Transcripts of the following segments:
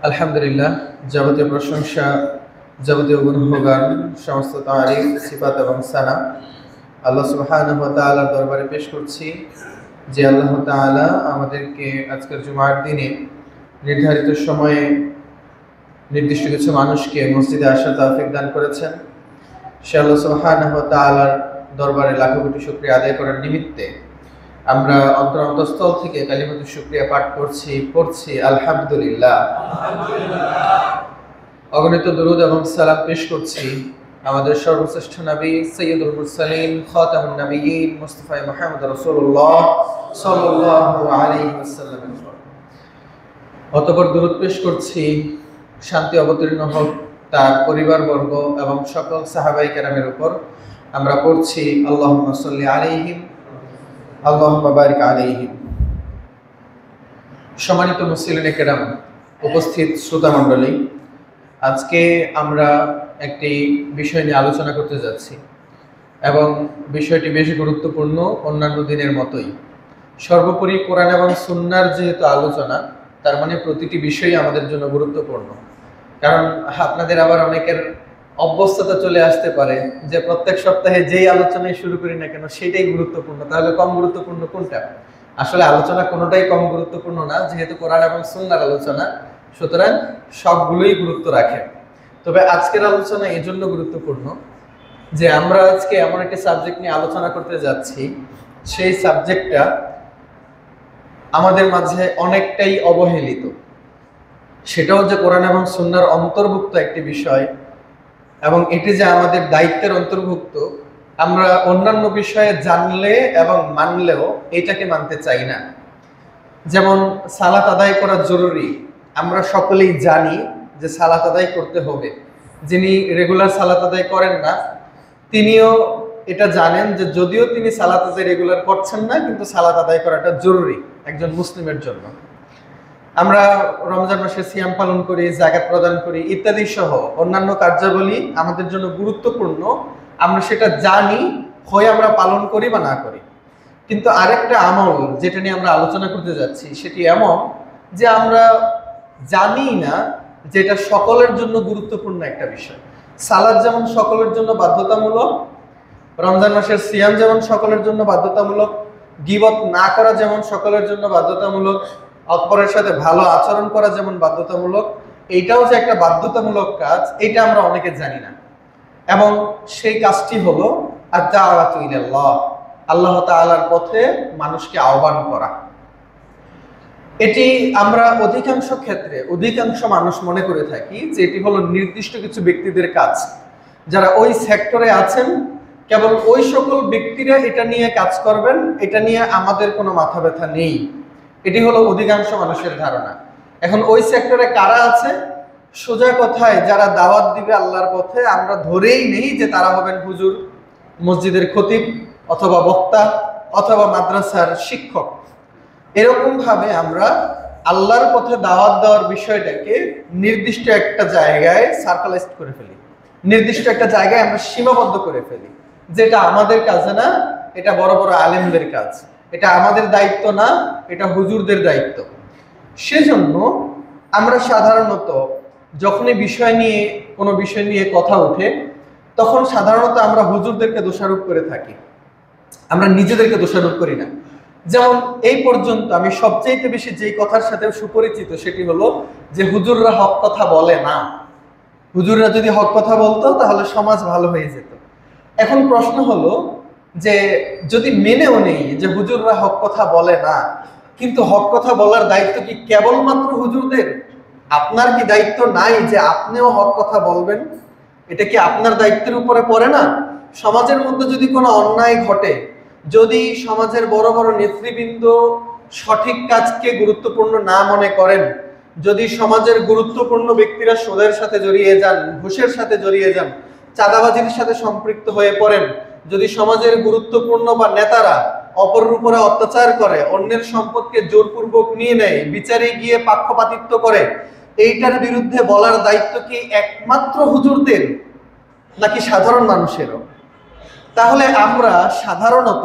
আলহামদুলিল্লাহ, যাবতীয় প্রশংসা, যাবতীয় গুণগান, সমস্ত তারিফ, সিফাত এবং সানা আল্লাহ সুবহানাহু ওয়া তাআলার দরবারে পেশ করছি। যে আল্লাহ তাআলা আমাদেরকে আজকের জুমার দিনে নির্ধারিত সময়ে নির্দিষ্ট কিছু মানুষকে মসজিদে আসার তৌফিক দান করেছেন। সে আল্লাহ সুবহানাহু ওয়া তাআলার দরবারে লাখো কোটি শুকরিয়া আদায় করার নিমিত্তে আমরা অন্তঃস্থল থেকে কালিমাতুশ শুকরিয়া পাঠ পড়ছি আলহামদুলিল্লাহ। অগণিত দরুদ এবং সালাম পেশ করছি আমাদের সর্বশ্রেষ্ঠ নবী সাইয়্যিদুল মুরসালিন খাতামুন নবিয়্যিন মুস্তাফা মুহাম্মদ রাসূলুল্লাহ সাল্লাল্লাহু আলাইহি ওয়াসাল্লামের উপর। অতঃপর দরুদ পেশ করছি শান্তি অবতীর্ণ হোক তার পরিবারবর্গ এবং সকল সাহাবায়ে কেরামের উপর। আমরা পড়ছি আল্লাহুম্মা সাল্লি আলাইহিম আল্লাহুম্মা বারিক আলাইহিম। সম্মানিত মুসলিমিনে কেরাম, উপস্থিত শ্রোতা মণ্ডলী, আজকে আমরা একটি বিষয় নিয়ে আলোচনা করতে যাচ্ছি এবং বিষয়টি বেশ গুরুত্বপূর্ণ, অন্যান্য দিনের মতোই। সর্বোপরি কোরআন এবং সুন্নাহর যেহেতু আলোচনা, তার মানে প্রতিটি বিষয়ই আমাদের জন্য গুরুত্বপূর্ণ। কারণ আপনাদের আবার অনেকের অভ্যস্ততা চলে আসতে পারে যে প্রত্যেক সপ্তাহে যেই আলোচনায় শুরু করি না কেন সেটাই গুরুত্বপূর্ণ, তাহলে কম গুরুত্বপূর্ণ কোনটা? আসলে আলোচনা কোনোটাই কম গুরুত্বপূর্ণ না, যেহেতু কোরআন এবং সুন্নাহর আলোচনা, সুতরাং সবগুলোই গুরুত্ব রাখে। তবে আজকের আলোচনা এই জন্য গুরুত্বপূর্ণ যে আমরা আজকে এমন একটি সাবজেক্ট নিয়ে আলোচনা করতে যাচ্ছি, সেই সাবজেক্টটা আমাদের মাঝে অনেকটাই অবহেলিত। সেটাও যে কোরআন এবং সুন্নাহর অন্তর্ভুক্ত একটি বিষয় এবং এটি যে আমাদের দায়িত্বের অন্তর্ভুক্ত, আমরা অন্যান্য বিষয়ে জানলে এবং মানলেও এটাকে মানতে চাই না। যেমন সালাত আদায় করা জরুরি, আমরা সকলেই জানি যে সালাত আদায় করতে হবে। যিনি রেগুলার সালাত আদায় করেন না তিনিও এটা জানেন যে যদিও তিনি সালাত আদায় রেগুলার করছেন না, কিন্তু সালাত আদায় করাটা জরুরি একজন মুসলিমের জন্য। আমরা রমজান মাসে সিয়াম পালন করি, যাকাত প্রদান করি ইত্যাদি সহ অন্যান্য কার্যাবলী আমাদের জন্য গুরুত্বপূর্ণ, আমরা সেটা জানি, হয় আমরা পালন করি বা না করি। কিন্তু আরেকটা আমল যেটা নিয়ে আমরা আলোচনা করতে যাচ্ছি সেটি এমন যে আমরা জানি না যে এটা সকলের জন্য গুরুত্বপূর্ণ একটা বিষয়। সালাত যেমন সকলের জন্য বাধ্যতামূলক, রমজান মাসের সিয়াম যেমন সকলের জন্য বাধ্যতামূলক, গীবত না করা যেমন সকলের জন্য বাধ্যতামূলক, অপরের সাথে ভালো আচরণ করা যেমন বাধ্যতামূলক, এইটাও যে একটা বাধ্যতামূলক কাজ, এটা আমরা অনেকে জানি না। এবং সেই কাজটি হলো আদ-দাওয়াতু ইলাল্লাহ, আল্লাহ তাআলার পথে মানুষকে আহ্বান করা। এটি আমরা অধিকাংশ ক্ষেত্রে অধিকাংশ মানুষ মনে করে থাকি যে এটি হলো নির্দিষ্ট কিছু ব্যক্তিদের কাজ, যারা ওই সেক্টরে আছেন, কেবল ওই সকল ব্যক্তিরা এটা নিয়ে কাজ করবেন, এটা নিয়ে আমাদের কোনো মাথা ব্যথা নেই। এটি হলো অধিকাংশ মানুষের ধারণা। এখন ওই সেক্টরে কারা আছে? সোজা কথায় যারা দাওয়াত দিবে আল্লাহর পথে, আমরা ধরেই নেই যে তারা হবেন হুজুর, মসজিদের খতিব অথবা বক্তা অথবা মাদ্রাসার শিক্ষক। এরকম ভাবে আমরা আল্লাহর পথে দাওয়াত দেওয়ার বিষয়টাকে নির্দিষ্ট একটা জায়গায় সার্কেলাইজ করে ফেলি, নির্দিষ্ট একটা জায়গায় আমরা সীমাবদ্ধ করে ফেলি, যেটা আমাদের কাজে না, এটা বড় বড় আলেমদের কাজ, এটা আমাদের দায়িত্ব না, এটা হুজুরদের দায়িত্ব। সেজন্য আমরা সাধারণত যখনই কোনো বিষয় নিয়ে কথা ওঠে, তখন সাধারণত আমরা হুজুরদেরকে দোষারোপ করে থাকি, আমরা নিজেদেরকে দোষারোপ করি না। যেমন এই পর্যন্ত আমি সবচেয়ে বেশি যেই কথার সাথে সুপরিচিত সেটি হলো যে হুজুররা হক কথা বলে না। হুজুররা যদি হক কথা বলতো তাহলে সমাজ ভালো হয়ে যেত। এখন প্রশ্ন হলো যে যদি মেনেও নেই যে হুজুররা হক কথা বলে না, কিন্তু হক কথা বলার দায়িত্ব কি কেবলমাত্র হুজুরদের? আপনার কি দায়িত্ব নাই যে আপনিও হক কথা বলবেন? এটা কি আপনার দায়িত্বের উপরে পড়ে না? সমাজের মধ্যে যদি কোনো অন্যায় ঘটে, যদি সমাজের বড় বড় নেতৃবৃন্দ সঠিক কাজকে গুরুত্বপূর্ণ না মনে করেন, যদি সমাজের গুরুত্বপূর্ণ ব্যক্তিরা সুদের সাথে জড়িয়ে যান, ঘুষের সাথে জড়িয়ে যান, চাঁদাবাজির সাথে সম্পৃক্ত হয়ে পড়েন, যদি সমাজের গুরুত্বপূর্ণ বা নেতারা অপরের উপরে অত্যাচার করে, অন্যের সম্পদকে জোরপূর্বক নিয়ে নেয়, বিচারে গিয়ে পক্ষপাতিত্ব করে, এইটার বিরুদ্ধে বলার দায়িত্ব কি একমাত্র হুজুরদের নাকি সাধারণ মানুষেরও? তাহলে আমরা সাধারণত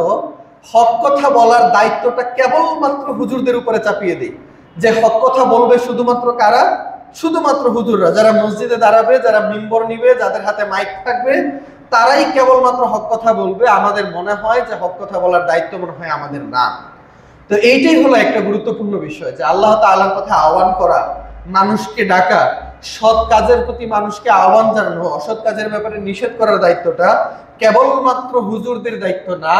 হক কথা বলার দায়িত্বটা কেবলমাত্র হুজুরদের উপরে চাপিয়ে দিই, যে হক কথা বলবে শুধুমাত্র কারা? শুধুমাত্র হুজুররা, যারা মসজিদে দাঁড়াবে, যারা মিম্বর নিবে, যাদের হাতে মাইক থাকবে, তারাই কেবলমাত্র হক কথা বলবে। আমাদের মনে হয় যে হক কথা বলার দায়িত্ব মনে হয় আমাদের না। তো এইটাই হলো একটা গুরুত্বপূর্ণ বিষয়, যে আল্লাহ তাআলার কথা আহ্বান করা, মানুষকে ডাকা, সৎ কাজের প্রতি মানুষকে আহ্বান জানানো, অসৎ কাজের ব্যাপারে নিষেধ করার দায়িত্বটা কেবলমাত্র হুজুরদের দায়িত্ব না,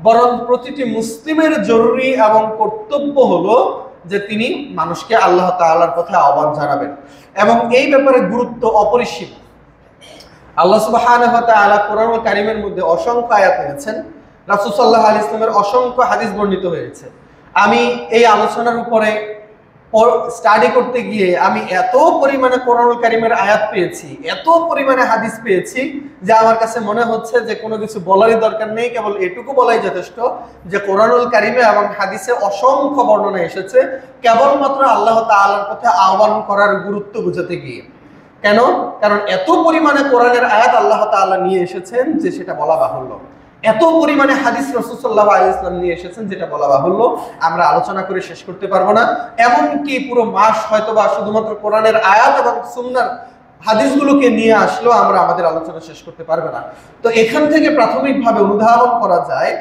বরং প্রতিটি মুসলিমের জরুরি এবং কর্তব্য হলো যে তিনি মানুষকে আল্লাহ তাআলার কথা আহ্বান জানাবেন। এবং এই ব্যাপারে গুরুত্ব অপরিসীম। আল্লাহ সুবহানাহু ওয়া তাআলা কোরআনুল কারীমের মধ্যে অসংখ্য আয়াত এনেছেন, রাসূল সাল্লাল্লাহু আলাইহি ওয়াসাল্লামের অসংখ্য হাদিস বর্ণিত হয়েছে। আমি এই আলোচনার উপরে স্টাডি করতে গিয়ে আমি এত পরিমাণে কোরআনুল কারীমের আয়াত পেয়েছি, এত পরিমাণে হাদিস পেয়েছি, যে আমার কাছে মনে হচ্ছে যে কোনো কিছু বলারই দরকার নেই, কেবল এটুকু বলাই যথেষ্ট যে কোরআনুল কারীমে এবং হাদিসে অসংখ্য বর্ণনা এসেছে কেবলমাত্র আল্লাহ তাআলার কথা আহ্বান করার গুরুত্ব বোঝাতে গিয়ে। কেন? কারণ এত পরিমাণে কোরআনের আয়াত আল্লাহ তাআলা নিয়ে এসেছেন যে সেটা বলা বাহুল্য, এত পরিমাণে হাদিস রাসূল সাল্লাল্লাহু আলাইহি ওয়াসাল্লাম নিয়ে এসেছেন যেটা বলা বাহুল্য, আমরা আলোচনা করে শেষ করতে পারবো না। এমনকি পুরো মাস হয়তোবা শুধুমাত্র কোরআনের আয়াত এবং সুন্নাহর হাদিসগুলোকে নিয়ে আসলেও আমরা আমাদের আলোচনা শেষ করতে পারবো না। তো এখান থেকে প্রাথমিকভাবে অনুধাবন করা যায়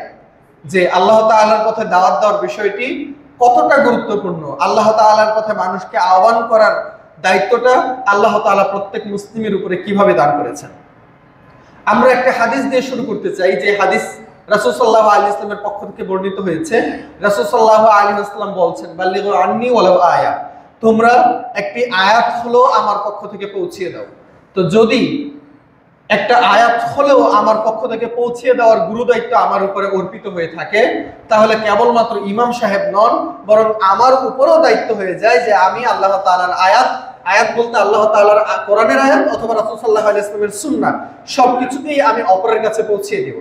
যে আল্লাহ তাআলার পথে দাওয়াত দেওয়ার বিষয়টি কতটা গুরুত্বপূর্ণ। আল্লাহ তাআলার পথে মানুষকে আহ্বান করার দায়িত্বটা আল্লাহ তাআলা প্রত্যেক মুসলিমের উপরে কিভাবে দান করেছেন। আমরা একটা হাদিস দিয়ে শুরু করতে চাই, যে হাদিস রাসূল সাল্লাল্লাহু আলাইহি ওয়াসাল্লামের পক্ষ থেকে বর্ণিত হয়েছে। রাসূল সাল্লাল্লাহু আলাইহি ওয়াসাল্লাম বলছেন, বাল্লিগু আন্নী ওয়ালাউ আয়া, তোমরা একটি আয়াত হলো আমার পক্ষ থেকে পৌঁছিয়ে দাও। তো যদি একটা আয়াত হলেও আমার পক্ষ থেকে পৌঁছিয়ে দেওয়ার গুরু দায়িত্ব আমার উপরে অর্পিত হয়ে থাকে, তাহলে কেবলমাত্র ইমাম সাহেব নন, বরং আমার উপরেও দায়িত্ব হয়ে যায় যে আমি আল্লাহ তাআলার আয়াত বলতে আল্লাহ তাআলার কোরআনের আয়াত অথবা রাসূল সাল্লাল্লাহু আলাইহি ওয়াসাল্লামের সুন্নাহ সবকিছুকেই আমি অপরের কাছে পৌঁছিয়ে দেব।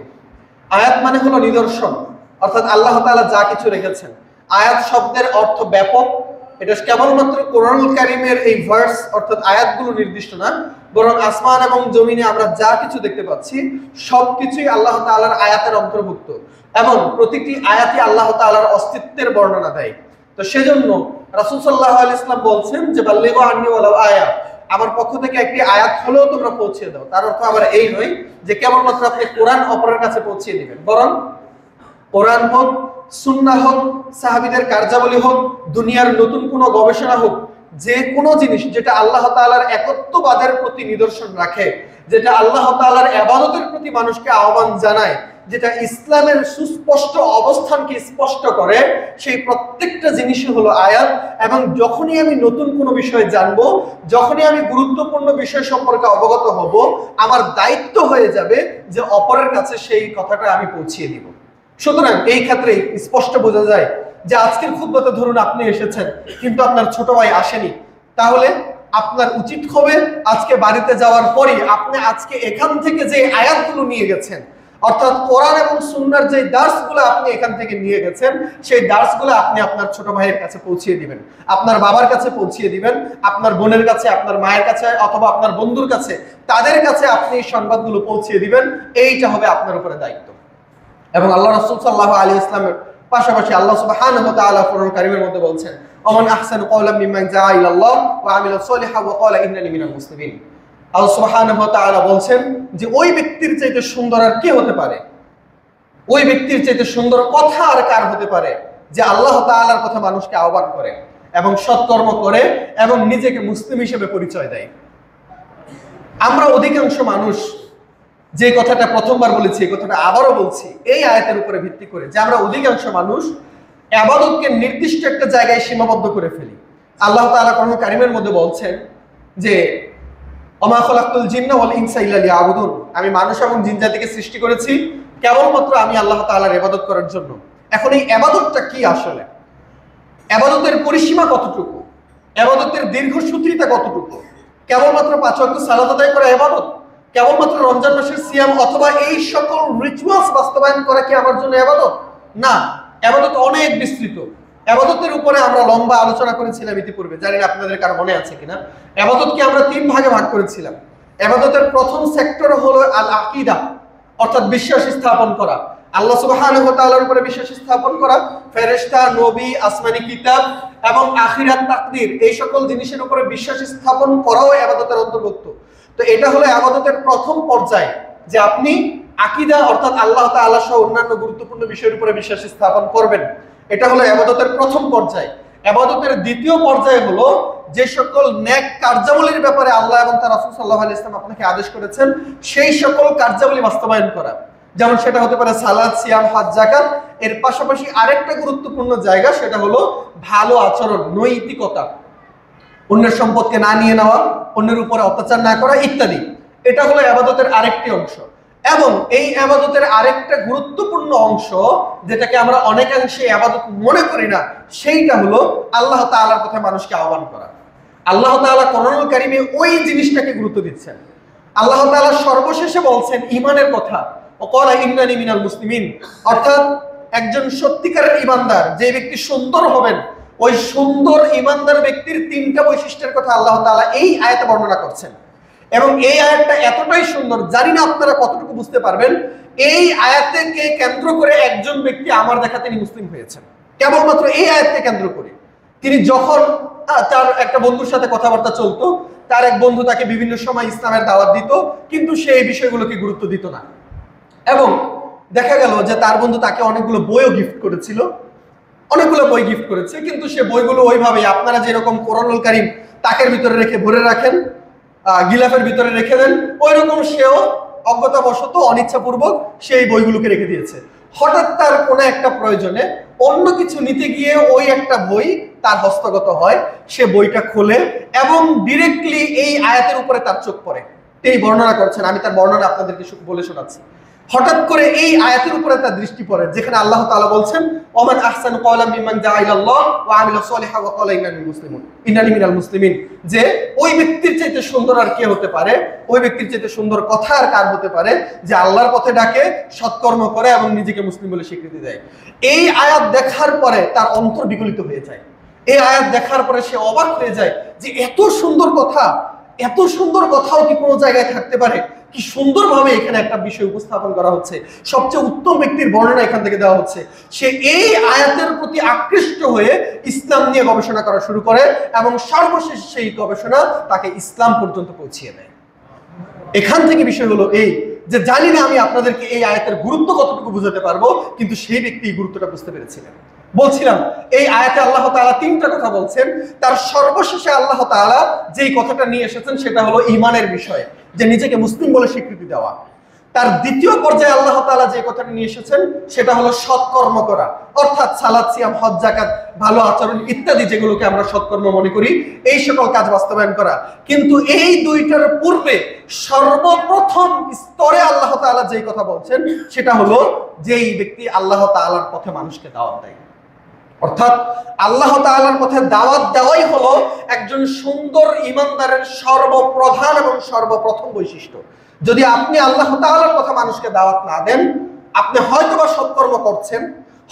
আয়াত মানে হলো নিদর্শন, অর্থাৎ আল্লাহ তাআলা যা কিছু রেখেছেন। আয়াত শব্দের অর্থ ব্যাপক, এটা কেবলমাত্র কোরআনুল কারীমের এই ভার্স অর্থাৎ আয়াতগুলো নির্দিষ্ট না, বরং আসমান এবং জমিনে আমরা যা কিছু দেখতে পাচ্ছি সবকিছুই আল্লাহ তাআলার আয়াতের অন্তর্ভুক্ত, এবং প্রতিটি আয়াতই আল্লাহ তাআলার অস্তিত্বের বর্ণনা দেয়। তো সেজন্য রাসূল সাল্লাল্লাহু আলাইহি ওয়াসাল্লাম বলছেন যে বাল্লিগু আন্নী ওয়ালাউ আয়া, আমার পক্ষ থেকে একটি আয়াত হলেও তোমরা পৌঁছে দাও। তার অর্থ আবার এই নয় যে কেবলমাত্র আপনি কোরআন অপরের কাছে পৌঁছে দিবেন, বরং কোরআন হোক, সুন্নাহ হোক, সাহাবীদের কার্যাবলী হোক, দুনিয়ার নতুন কোনো গবেষণা হোক, যে কোনো জিনিস যেটা আল্লাহ তাআলার একত্ববাদের প্রতি নিদর্শন রাখে, যেটা আল্লাহ তাআলার ইবাদতের প্রতি মানুষকে আহ্বান জানায়, যেটা ইসলামের সুস্পষ্ট অবস্থানকে স্পষ্ট করে, সেই প্রত্যেকটা জিনিসই হলো আয়াত। এবং যখনই আমি নতুন কোনো বিষয় জানবো, যখনই আমি গুরুত্বপূর্ণ বিষয় সম্পর্কে অবগত হব, আমার দায়িত্ব হয়ে যাবে যে অপরের কাছে সেই কথাটা আমি পৌঁছিয়ে দিব। সুতরাং এই ক্ষেত্রে স্পষ্ট বোঝা যায় যে আজকের খুতবাতে ধরুন আপনি এসেছেন কিন্তু আপনার ছোট ভাই আসেনি, তাহলে আপনার উচিত হবে আজকে বাড়িতে যাওয়ার পরই আপনি আজকে এখান থেকে যে আয়াতগুলো নিয়ে গেছেন, অর্থাৎ কোরআন এবং সুন্নাহর যে দার্সগুলো আপনি এখান থেকে নিয়ে গেছেন, সেই দার্সগুলো আপনি আপনার ছোট ভাইয়ের কাছে পৌঁছিয়ে দিবেন, আপনার বাবার কাছে পৌঁছিয়ে দিবেন, আপনার বোনের কাছে, আপনার মায়ের কাছে, অথবা আপনার বন্ধুর কাছে, তাদের কাছে আপনি এই সংবাদগুলো পৌঁছিয়ে দিবেন। এইটা হবে আপনার উপরে দায়িত্ব। এবং আল্লাহ রাসূল সাল্লাল্লাহু আলাইহি ওয়াসাল্লামের পাশাপাশি আল্লাহ সুবহানাহু ওয়া তাআলা কোরআনুল কারীমের মধ্যে বলছেন, ওমান আহসানু ক্বাওলাম মিম্মান যাআ ইলাল্লাহ ওয়া আমিলা সলিহান ওয়া ক্বালা ইন্নানি মিনাল মুসলিমিন। আল্লাহ সুবহানাহু ওয়া তাআলা বলছেন যে ওই ব্যক্তির চাইতে সুন্দর আর কে হতে পারে, ওই ব্যক্তির চাইতে সুন্দর কথা আর কার হতে পারে যে আল্লাহ তাআলার কথা মানুষকে আহ্বান করে এবং সৎকর্ম করে এবং নিজেকে মুসলিম হিসেবে পরিচয় দেয়। আমরা অধিকাংশ মানুষ যে কথাটা প্রথমবার বলেছি, এই কথাটা আবারও বলছি এই আয়াতের উপরে ভিত্তি করে, যে আমরা অধিকাংশ মানুষ ইবাদতকে নির্দিষ্ট একটা জায়গায় সীমাবদ্ধ করে ফেলি। আল্লাহ তাআলা কোরআন কারীমের মধ্যে বলছেন যে ওমা খালাকতুল জিন্না ওয়াল ইনসা ইল্লা লিয়াবুদুন, আমি মানুষ এবং জিন জাতিকে সৃষ্টি করেছি কেবলমাত্র আমি আল্লাহ তাআলার ইবাদত করার জন্য। এখন এই ইবাদতটা কি আসলে? ইবাদতের পরিসীমা কতটুকু? ইবাদতের দীর্ঘসূত্রিতা কতটুকু? কেবলমাত্র 5 ওয়াক্ত সালাত আদায় করা ইবাদত? কেবলমাত্র রমজান মাসের সিয়াম অথবা এই সকল রিচুয়ালস বাস্তবায়ন করা কি আমার জন্য ইবাদত? না, ইবাদত অনেক বিস্তৃত। ইবাদতের উপরে আমরা লম্বা আলোচনা করেছিলাম ইতিপূর্বে, জানি না আপনাদের কার মনে আছে কিনা। ইবাদতকে আমরা 3 ভাগে ভাগ করেছিলাম। ইবাদতের প্রথম সেক্টর হলো আল আকীদা, অর্থাৎ বিশ্বাস স্থাপন করা। আল্লাহ সুবহানাহু ওয়া তাআলার উপরে বিশ্বাস স্থাপন করা, ফেরেশতা, নবী, আসমানি কিতাব এবং আখিরাত, তাকদীর, এই সকল জিনিসের উপরে বিশ্বাস স্থাপন করাও ইবাদতের অন্তর্ভুক্ত। তো এটা হলো ইবাদতের প্রথম পর্যায়, যে আপনি আকীদা অর্থাৎ আল্লাহ তাআলা সহ অন্যান্য গুরুত্বপূর্ণ বিষয়ের উপরে বিশ্বাস স্থাপন করবেন। এটা হলো ইবাদতের প্রথম পর্যায়। ইবাদতের দ্বিতীয় পর্যায় হলো যে সকল নেক কার্যাবলীর ব্যাপারে আল্লাহ এবং তার রাসূল সাল্লাল্লাহু আলাইহি ওয়াসাল্লাম আপনাকে আদেশ করেছেন সেই সকল কার্যাবলী বাস্তবায়ন করা। যেমন সেটা হতে পারে সালাত, সিয়াম, হজ, যাকাত। এর পাশাপাশি আরেকটা গুরুত্বপূর্ণ জায়গা, সেটা হলো ভালো আচরণ, নৈতিকতা, অন্যের সম্পদকে না নিয়ে নেওয়া, অন্যের উপরে অত্যাচার না করা ইত্যাদি। এটা হলো ইবাদতের আরেকটি অংশ। এবং এই ইবাদতের আরেকটা গুরুত্বপূর্ণ অংশ, যেটাকে আমরা অনেকাংশে ইবাদত মনে করি না, সেইটা হলো আল্লাহ তাআলার পথে মানুষকে আহ্বান করা। আল্লাহ তাআলা কোরআনুল কারীমে ওই জিনিসটাকে গুরুত্ব দিচ্ছেন। আল্লাহ তাআলা সর্বশেষে বলছেন ঈমানের কথা, ওয়াকালা ইন্নানি মিনাল মুসলিমিন, অর্থাৎ একজন সত্যিকারের ঈমানদার, যে ব্যক্তি সুন্দর হবেন, ওই সুন্দর ঈমানদার ব্যক্তির তিনটা বৈশিষ্ট্যের কথা আল্লাহ তাআলা এই আয়াতে বর্ণনা করছেন। এবং এই আয়াতটা এতটাই সুন্দর, জানি না আপনারা কতটুকু বুঝতে পারবেন। এই আয়াতকে কেন্দ্র করে একজন ব্যক্তি আমার দেখা তিনি মুসলিম হয়েছেন, কেবলমাত্র এই আয়াতকে কেন্দ্র করে। তিনি যখন তার একটা বন্ধুর সাথে কথাবার্তা চলতো, তার এক বন্ধু তাকে বিভিন্ন সময় ইসলামের দাওয়াত দিত, কিন্তু সে এই বিষয়গুলোকে গুরুত্ব দিত না। এবং দেখা গেল যে তার বন্ধু তাকে অনেকগুলো বইও গিফট করেছিল, অনেকগুলো বই গিফট করেছে, কিন্তু সে বইগুলো ওইভাবে আপনারা যেরকম কোরআনুল কারীম তাকের ভিতরে রেখে ভরে রাখেন, গিলাফের ভিতরে রেখে দেন, ওই রকম সেও অজ্ঞতাবশত অনিচ্ছাপূর্বক সেই বইগুলোকে রেখে দিয়েছে। হঠাৎ তার কোনো একটা প্রয়োজনে অন্য কিছু নিতে গিয়ে ওই একটা বই তার হস্তগত হয়, সে বইটা খোলে এবং ডিরেক্টলি এই আয়াতের উপরে তার চোখ পড়ে। এই বর্ণনা করছেন, আমি তার বর্ণনা আপনাদেরকে বলে শোনাচ্ছি। হঠাৎ করে এই আয়াতের উপরে তার দৃষ্টি পড়ে, যেখানে আল্লাহ তাআলা বলছেন ওমান আহসানু ক্বালাম মিম্মান দাআ ইলাল্লাহ ওয়া আমিলা সলিহান ওয়া ক্বালা ইন্নানি মিনাল মুসলিমিন, যে ওই ব্যক্তির চাইতে সুন্দর আর কে হতে পারে, ওই ব্যক্তির চাইতে সুন্দর কথা আর কার হতে পারে, যে আল্লাহর পথে ডাকে, সৎকর্ম করে এবং নিজেকে মুসলিম বলে স্বীকৃতি দেয়। এই আয়াত দেখার পরে তার অন্তর বিগলিত হয়ে যায়। এই আয়াত দেখার পরে সে অবাক হয়ে যায় যে এত সুন্দর কথা, এত সুন্দর কথাও কি কোনো জায়গায় থাকতে পারে? কি সুন্দরভাবে এখানে একটা বিষয় উপস্থাপন করা হচ্ছে, সবচেয়ে উত্তম ব্যক্তির বর্ণনা এখান থেকে দেওয়া হচ্ছে। সে এই আয়াতের প্রতি আকৃষ্ট হয়ে ইসলাম নিয়ে গবেষণা করা শুরু করে এবং সর্বশেষ সেই গবেষণা তাকে ইসলাম পর্যন্ত পৌঁছিয়ে দেয়। এখান থেকে বিষয় হলো এই যে জানি না আমি আপনাদেরকে এই আয়াতের গুরুত্ব কতটুকু বুঝাতে পারবো, কিন্তু সেই ব্যক্তি এই গুরুত্বটা বুঝতে পেরেছিলেন। বলছিলাম এই আয়াতে আল্লাহ তাআলা তিনটা কথা বলছেন, তার সর্বশেষে আল্লাহ তাআলা যেই কথাটা নিয়ে এসেছেন সেটা হলো ঈমানের বিষয়, যে নিজেকে মুসলিম বলে স্বীকৃতি দেওয়া। তার দ্বিতীয় পর্যায়ে আল্লাহ তাআলা যে কথাটা নিয়ে এসেছেন সেটা হলো সৎকর্ম করা, অর্থাৎ সালাত, সিয়াম, হজ, যাকাত, ভালো আচরণ ইত্যাদি, যেগুলোকে আমরা সৎকর্ম মনে করি, এই সকল কাজ বাস্তবায়ন করা। কিন্তু এই দুইটার পূর্বে সর্বপ্রথম স্তরে আল্লাহ তাআলা যেই কথা বলছেন সেটা হলো যেই ব্যক্তি আল্লাহ তাআলার পথে মানুষকে দাওয়াত দেয়, অর্থাৎ আল্লাহ তাআলার পথে দাওয়াত দেওয়াই হলো একজন সুন্দর ঈমানদারের সর্বপ্রধান এবং সর্বপ্রথম বৈশিষ্ট্য। যদি আপনি আল্লাহ তাআলার পথে মানুষকে দাওয়াত না দেন, আপনি হয়তোবা সৎকর্ম করছেন,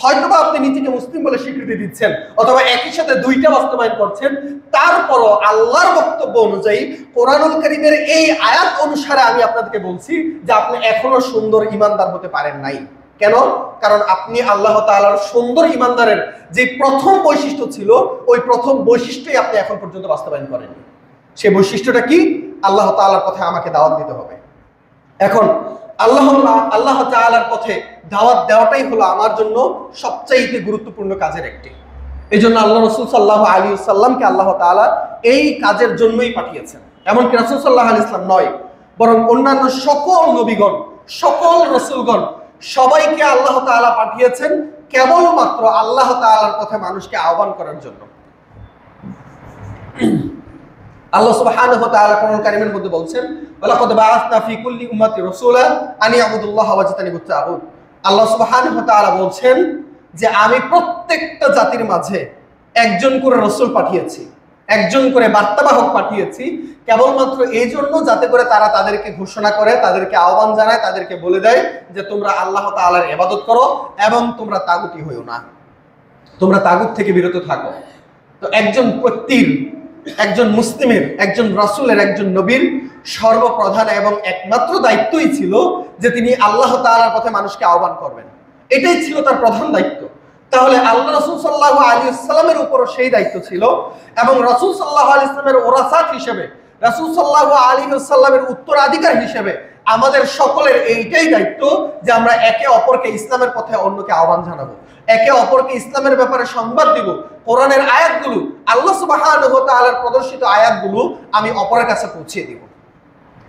হয়তোবা আপনি নিজেকে মুসলিম বলে স্বীকৃতি দিচ্ছেন, অথবা একই সাথে দুইটা বাস্তবায়ন করছেন, তারপরও আল্লাহর বক্তব্য অনুযায়ী কোরআনুল কারীমের এই আয়াত অনুসারে আমি আপনাদেরকে বলছি যে আপনি এখনো সুন্দর ঈমানদার হতে পারেন নাই। কেন? কারণ আপনি আল্লাহ তাআলার সুন্দর ঈমানদারের যে প্রথম বৈশিষ্ট্য ছিল, ওই প্রথম বৈশিষ্ট্যই আপনি এখন পর্যন্ত বাস্তবায়ন করেননি। সেই বৈশিষ্ট্যটা কি? আল্লাহ তাআলার পথে আমাকে দাওয়াত দিতে হবে। এখন আল্লাহ তাআলার পথে দাওয়াত দেওয়াটাই হলো আমার জন্য সবচাইতে গুরুত্বপূর্ণ কাজের একটি। এই জন্য আল্লাহ রাসূল সাল্লাল্লাহু আলাইহি ওয়াসাল্লামকে আল্লাহ তাআলা এই কাজের জন্যই পাঠিয়েছেন। এমনকি রাসূল সাল্লাল্লাহু আলাইহি ওয়াসাল্লাম নয়, বরং অন্যান্য সকল নবীগণ, সকল রাসূলগণ সবাইকে আল্লাহ তাআলা পাঠিয়েছেন কেবলমাত্র আল্লাহ তাআলার পথে মানুষকে আহ্বান করার জন্য। আল্লাহ সুবহানাহু ওয়া তাআলা কোরআন কারীমের মধ্যে বলছেন ওয়ালাকাদ বাআসনা ফি কুল্লি উম্মাতি রাসূলা আন ইয়াবুদুল্লাহা ওয়া ইয়াজতানিবুত তাগুত। আল্লাহ সুবহানাহু ওয়া তাআলা বলছেন যে আমি প্রত্যেকটা জাতির মাঝে একজন করে রাসূল পাঠিয়েছি, একজন করে বার্তাবাহক পাঠিয়েছি, কেবলমাত্র এই জন্য যাতে করে তারা তাদেরকে ঘোষণা করে, তাদেরকে আহ্বান জানায়, তাদেরকে বলে দেয় যে তোমরা আল্লাহ তাআলার ইবাদত করো এবং তোমরা তাগুতি হইও না, তোমরা তাগুত থেকে বিরত থাকো। তো একজন ব্যক্তির, একজন মুসলিমের, একজন রাসূলের, একজন নবীর সর্বপ্রধান এবং একমাত্র দায়িত্বই ছিল যে তিনি আল্লাহ তাআলার পথে মানুষকে আহ্বান করবেন। এটাই ছিল তার প্রধান দায়িত্ব। তাহলে আল্লাহ রাসূল সাল্লাল্লাহু আলাইহি ওয়াসাল্লামের উপরও সেই দায়িত্ব ছিল, এবং রাসূল সাল্লাল্লাহু আলাইহি ওয়াসাল্লামের ওরাসাত হিসেবে, রাসূল সাল্লাল্লাহু আলাইহি ওয়াসাল্লামের উত্তরাধিকার হিসেবে আমাদের সকলের এইটাই দায়িত্ব যে আমরা একে অপরকে ইসলামের পথে অন্যকে আহ্বান জানাবো, একে অপরকে ইসলামের ব্যাপারে সংবাদ দিব। কোরআনের আয়াতগুলো, আল্লাহ সুবহানাহু ওয়া তাআলার প্রদর্শিত আয়াতগুলো আমি অপরের কাছে পৌঁছে দিব।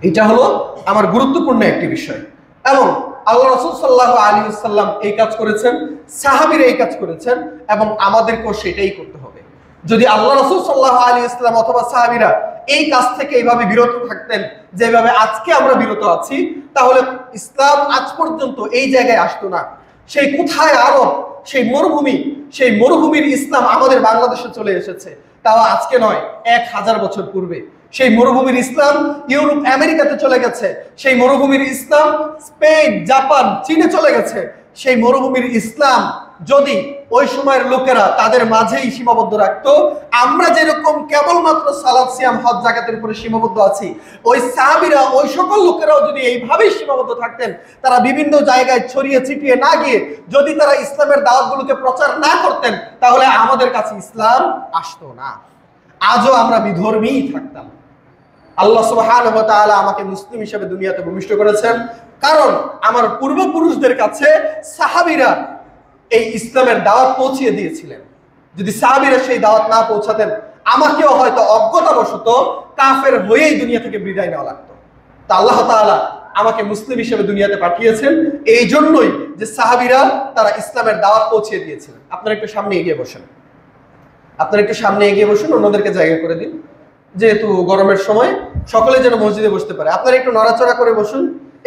এটা হলো আমার গুরুত্বপূর্ণ একটি বিষয়। এবং আল্লাহ রাসূল সাল্লাল্লাহু আলাইহি ওয়াসাল্লাম এই কাজ করেছেন, সাহাবীরা এই কাজ করেছেন, এবং আমাদেরকেও সেটাই করতে হবে। যদি আল্লাহ রাসূল সাল্লাল্লাহু আলাইহি ওয়াসাল্লাম অথবা সাহাবীরা এই কাজ থেকে এইভাবে বিরত থাকতেন যেভাবে আজকে আমরা বিরত আছি, তাহলে ইসলাম আজ পর্যন্ত এই জায়গায় আসতো না। সেই কোথায় আরব, সেই মরুভূমির ইসলাম আমাদের বাংলাদেশে চলে এসেছে, তাও আজকে নয়, 1000 বছর পূর্বে। সেই মরুভূমির ইসলাম ইউরোপ আমেরিকাতে চলে গেছে, সেই মরুভূমির ইসলাম স্পেন, জাপান, চীনে চলে গেছে। সেই মরুভূমির ইসলাম যদি ওই সময়ের লোকেরা তাদের মাঝেই সীমাবদ্ধ রাখতো, আমরা যেরকম কেবলমাত্র সালাত, সিয়াম, হজ, যাকাতের উপরে সীমাবদ্ধ আছি, ওই সাহাবীরা, ওই সকল লোকেরাও যদি এইভাবেই সীমাবদ্ধ থাকতেন, তারা বিভিন্ন জায়গায় ছড়িয়ে ছিটিয়ে না গিয়ে যদি তারা ইসলামের দাওয়াতগুলোকে প্রচার না করতেন, তাহলে আমাদের কাছে ইসলাম আসতো না। আজও আমরা বিধর্মীই থাকতাম। আল্লাহ সুবহানাহু ওয়া তাআলা আমাকে মুসলিম হিসেবে দুনিয়াতে ভূমিষ্ঠ করেছেন, কারণ আমার পূর্বপুরুষদের কাছে সাহাবীরা এই ইসলামের দাওয়াত পৌঁছিয়ে দিয়েছিলেন। যদি সাহাবীরা সেই দাওয়াত না পৌঁছাতেন, আমাকেও হয়তো অজ্ঞতাবশত কাফের হয়েই দুনিয়া থেকে বিদায় নেওয়া লাগতো। তা আল্লাহ তাআলা আমাকে মুসলিম হিসেবে দুনিয়াতে পাঠিয়েছেন এই জন্যই যে সাহাবীরা তারা ইসলামের দাওয়াত পৌঁছিয়ে দিয়েছিলেন। আপনারা একটু সামনে এগিয়ে বসুন, অন্যদেরকে জায়গা করে দিন, যেহেতু গরমের সময় সকলে যেন মসজিদে বসতে পারে। আপনারা একটু নড়াচড়া করে বসুন,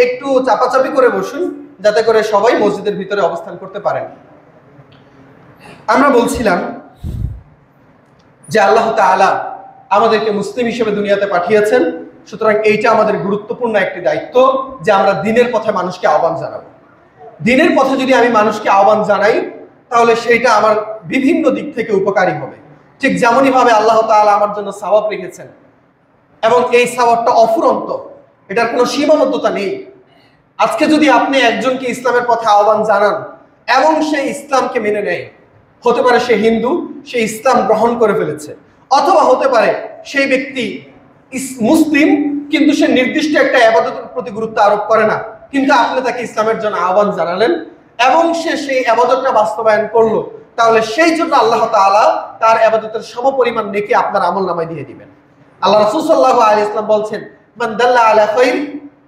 একটু চাপাচাপি করে বসুন, যাতে করে সবাই মসজিদের ভিতরে অবস্থান করতে পারেন। আমরা বলছিলাম যে আল্লাহ তাআলা আমাদেরকে মুসলিম হিসেবে দুনিয়াতে পাঠিয়েছেন, সুতরাং এইটা আমাদের গুরুত্বপূর্ণ একটি দায়িত্ব যে আমরা দ্বীনের পথে মানুষকে আহ্বান জানাবো। দ্বীনের পথে যদি আমি মানুষকে আহ্বান জানাই, তাহলে সেইটা আমার বিভিন্ন দিক থেকে উপকারী হবে। ঠিক যেমনই ভাবে আল্লাহ তাআলা আমার জন্য সওয়াব রেখেছেন, এবং এই সওয়াবটা অফুরন্ত, এটার কোনো সীমাবদ্ধতা নেই। আজকে যদি আপনি একজনকে ইসলামের পথে আহ্বান জানান এবং সে ইসলামকে মেনে নেয়, হতে পারে সে হিন্দু, সে ইসলাম গ্রহণ করে ফেলেছে, অথবা হতে পারে সেই ব্যক্তি মুসলিম কিন্তু সে নির্দিষ্ট একটা ইবাদতের প্রতি গুরুত্ব আরোপ করে না, কিন্তু আপনি তাকে ইসলামের জন্য আহ্বান জানালেন এবং সে সেই ইবাদতটা বাস্তবায়ন করলো, তাহলে সেই জন্য আল্লাহ তাআলা তার ইবাদতের সমপরিমাণ নেকি আপনার আমলনামায় দিয়ে দিবেন। আল্লাহ রাসূল সাল্লাল্লাহু আলাইহি ওয়াসাল্লাম বলছেন, মান দাল্লা আলা খাইর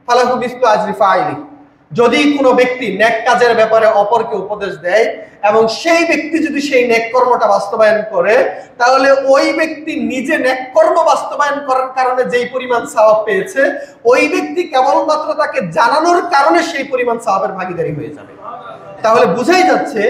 ফালাহু মিসলু আজরি ফাইলি। যদি কোনো ব্যক্তি নেক কাজের ব্যাপারে অপরকে উপদেশ দেয় এবং সেই ব্যক্তি যদি সেই নেক কর্মটা বাস্তবায়ন করে, তাহলে ওই ব্যক্তি নিজে নেক কর্ম বাস্তবায়ন করার কারণে যেই পরিমাণ সওয়াব পেয়েছে, ওই ব্যক্তি কেবলমাত্র তাকে জানানোর কারণে সেই পরিমাণ সওয়াবের ভাগীদারি হয়ে যাবে। তাহলে বুঝাই যাচ্ছে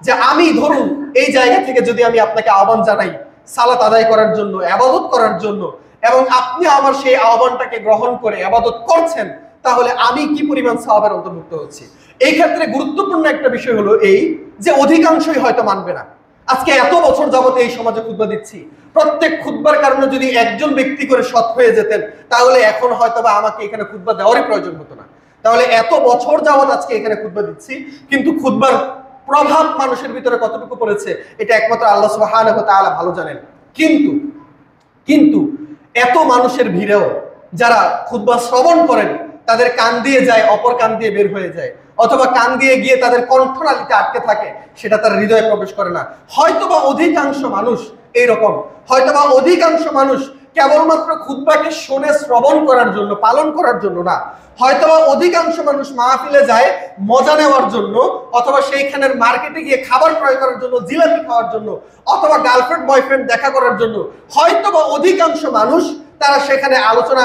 যে আমি ধরুন এই জায়গা থেকে যদি আমি আপনাকে আহ্বান জানাই সালাত আদায় করার জন্য, ইবাদত করার জন্য, এবং আপনি আমার সেই আহ্বানটাকে গ্রহণ করে ইবাদত করছেন, তাহলে আমি কি পরিমাণ সওয়াবের অন্তর্ভুক্ত হচ্ছি। এই ক্ষেত্রে গুরুত্বপূর্ণ একটা বিষয় হলো এই যে অধিকাংশই হয়তো মানবে না। আজকে এত বছর যাবত এই সমাজে খুতবা দিচ্ছি, প্রত্যেক খুতবার কারণে যদি একজন ব্যক্তি করে সৎ হয়ে যেতেন, তাহলে এখন হয়তো বা আমাকে এখানে খুতবা দেওয়ারই প্রয়োজন হতো না। তাহলে এত বছর যাবত আজকে এখানে খুতবা দিচ্ছি, কিন্তু খুতবার প্রভাব মানুষের ভিতরে কতটুকু পড়েছে এটা একমাত্র আল্লাহ সুবহানাহু ওয়া তাআলা ভালো জানেন। কিন্তু এত মানুষের ভিড়েও যারা খুতবা শ্রবণ করেন, তাদের কান দিয়ে যায়, অপর কান দিয়ে বের হয়ে যায়, অথবা কান দিয়ে গিয়ে তাদের কণ্ঠনালীতে আটকে থাকে, সেটা তার হৃদয়ে প্রবেশ করে না। হয়তোবা অধিকাংশ মানুষ এইরকম, হয়তোবা অধিকাংশ মানুষ কেবলমাত্র খুতবাকে শুনে শ্রবণ করার জন্য, পালন করার জন্য না, হয়তোবা অধিকাংশ মানুষ মাহফিলে যায় মজা নেওয়ার জন্য, অথবা সেইখানের মার্কেটে গিয়ে খাবার ক্রয় করার জন্য, জিলাপি খাওয়ার জন্য, অথবা গার্লফ্রেন্ড বয়ফ্রেন্ড দেখা করার জন্য। হয়তোবা অধিকাংশ মানুষ তারা সেখানে আলোচনা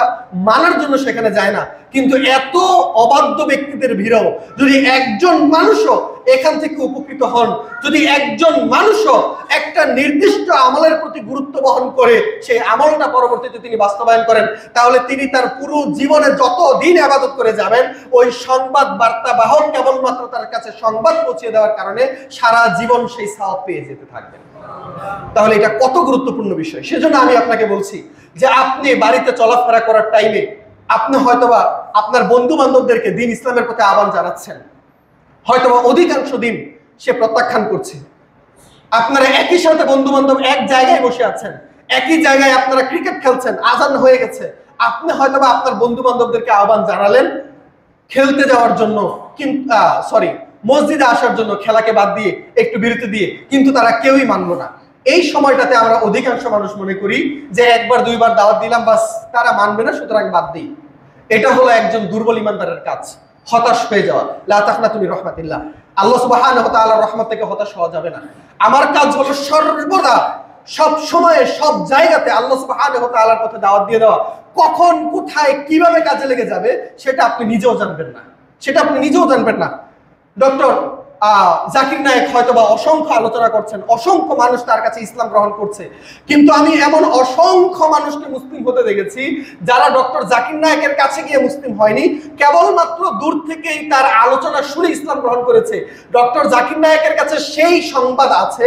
মানার জন্য সেখানে যায় না। কিন্তু এত অবাধ্য ব্যক্তিদের ভিড়েও যদি একজন মানুষও এখান থেকে উপকৃত হন, যদি একজন মানুষও একটা নির্দিষ্ট আমলের প্রতি গুরুত্ব বহন করে সেই আমলটা পরবর্তীতে তিনি বাস্তবায়ন করেন, তাহলে তিনি তার পুরো জীবনে যত দিন ইবাদত করে যাবেন, ওই সংবাদ বার্তা বাহক কেবলমাত্র তার কাছে সংবাদ পৌঁছে দেওয়ার কারণে সারা জীবন সেই সওয়াব পেয়ে যেতে থাকবেন। তাহলে এটা কত গুরুত্বপূর্ণ বিষয়। সেজন্য আমি আপনাকে বলছি যে আপনি বাড়িতে চলাফেরা করার টাইমে আপনি হয়তোবা আপনার বন্ধু বান্ধবদেরকে দ্বীন ইসলামের প্রতি আহ্বান জানাচ্ছেন, হয়তোবা অধিকাংশ দিন সে প্রত্যাখ্যান করছে। আপনারা একই সাথে বন্ধু বান্ধব এক জায়গায় বসে আছেন, একই জায়গায় আপনারা ক্রিকেট খেলছেন, আজান হয়ে গেছে, আপনি হয়তোবা আপনার বন্ধু বান্ধবদেরকে আহ্বান জানালেন খেলতে যাওয়ার জন্য, কিন্তু মসজিদে আসার জন্য, খেলাকে বাদ দিয়ে একটু বিরতি দিয়ে, কিন্তু তারা কেউই মানলো না। এই সময়টাতে আমরা অধিকাংশ মানুষ মনে করি যে একবার দুইবার দাওয়াত দিলাম, বাস তারা মানবে না, সুতরাং বাদ দিই। এটা হলো একজন দুর্বল ইমানদারের কাজ, হতাশ হয়ে যাওয়া। লা তাকনাতু মির রাহমাতিল্লাহ, আল্লাহ সুবহানাহু ওয়া তাআলার রহমত থেকে হতাশ হওয়া যাবে না। আমার কাজ হলো সর্বদা, সব সময়ে, সব জায়গাতে আল্লাহ সুবহানাহু ওয়া তাআলার পথে দাওয়াত দিয়ে দেওয়া। কখন, কোথায়, কিভাবে কাজে লেগে যাবে সেটা আপনি নিজেও জানবেন না। ডক্টর জাকির নায়েক হয়তোবা অসংখ্য আলোচনা করছেন, অসংখ্য মানুষ তার কাছে ইসলাম গ্রহণ করছে, কিন্তু আমি এমন অসংখ্য মানুষকে মুসলিম হতে দেখেছি যারা ডক্টর জাকির নায়েকের কাছে গিয়ে মুসলিম হয়নি, কেবলমাত্র দূর থেকেই তার আলোচনা শুনে ইসলাম গ্রহণ করেছে। ডক্টর জাকির নায়েকের কাছে সেই সংবাদ আছে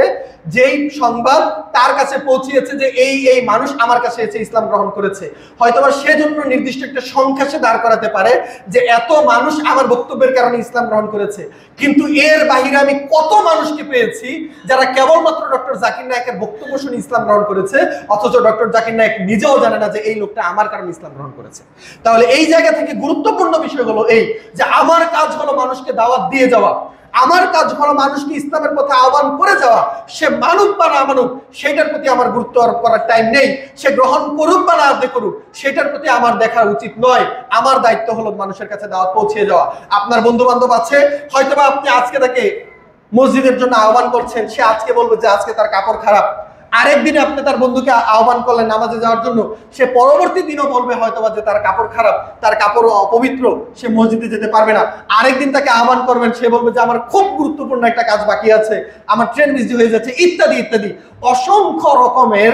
যেই সংবাদ তার কাছে পৌঁছিয়েছে যে এই মানুষ আমার কাছে এসে ইসলাম গ্রহণ করেছে। হয়তোবা সেজন্য নির্দিষ্ট একটা সংখ্যা সে দাঁড় করাতে পারে যে এত মানুষ আমার বক্তব্যের কারণে ইসলাম গ্রহণ করেছে, কিন্তু এর বাহিরে আমি কত মানুষকে পেয়েছি যারা কেবলমাত্র ডক্টর জাকির নায়েকের বক্তব্য শুনে ইসলাম গ্রহণ করেছে, অথচ ডক্টর জাকির নায়েক নিজেও জানে না যে এই লোকটা আমার কারণে ইসলাম গ্রহণ করেছে। তাহলে এই জায়গা থেকে গুরুত্বপূর্ণ বিষয় হলো এই যে আমার কাজ হলো মানুষকে দাওয়াত দিয়ে যাওয়া, আমার কাজ হলো মানুষকে ইসলামের পথে আহ্বান করে যাওয়া। সে মানুক বা না মানুক সেটার প্রতি আমার গুরুত্ব আরোপ করার টাইম নেই, সে গ্রহণ করুক বা না করুক সেটার প্রতি আমার দেখা উচিত নয়। আমার দায়িত্ব হলো মানুষের কাছে দাওয়াত পৌঁছে যাওয়া। আপনার বন্ধু বান্ধব আছে, হয়তোবা আপনি আজকে তাকে মসজিদের জন্য আহ্বান করছেন, সে আজকে বলবে যে আজকে তার কাপড় খারাপ, আরেকদিনে আপনি তার বন্ধুকে আহ্বান করলেন নামাজে যাওয়ার জন্য, সে পরবর্তী দিনও বলবে হয়তোবা যে তার কাপড় খারাপ, তার কাপড় অপবিত্র, সে মসজিদে যেতে পারবে না। আরেকদিন তাকে আহ্বান করবেন, সে বলবে যে আমার খুব গুরুত্বপূর্ণ একটা কাজ বাকি আছে, আমার ট্রেন মিস হয়ে যাচ্ছে, ইত্যাদি ইত্যাদি। অসংখ্য রকমের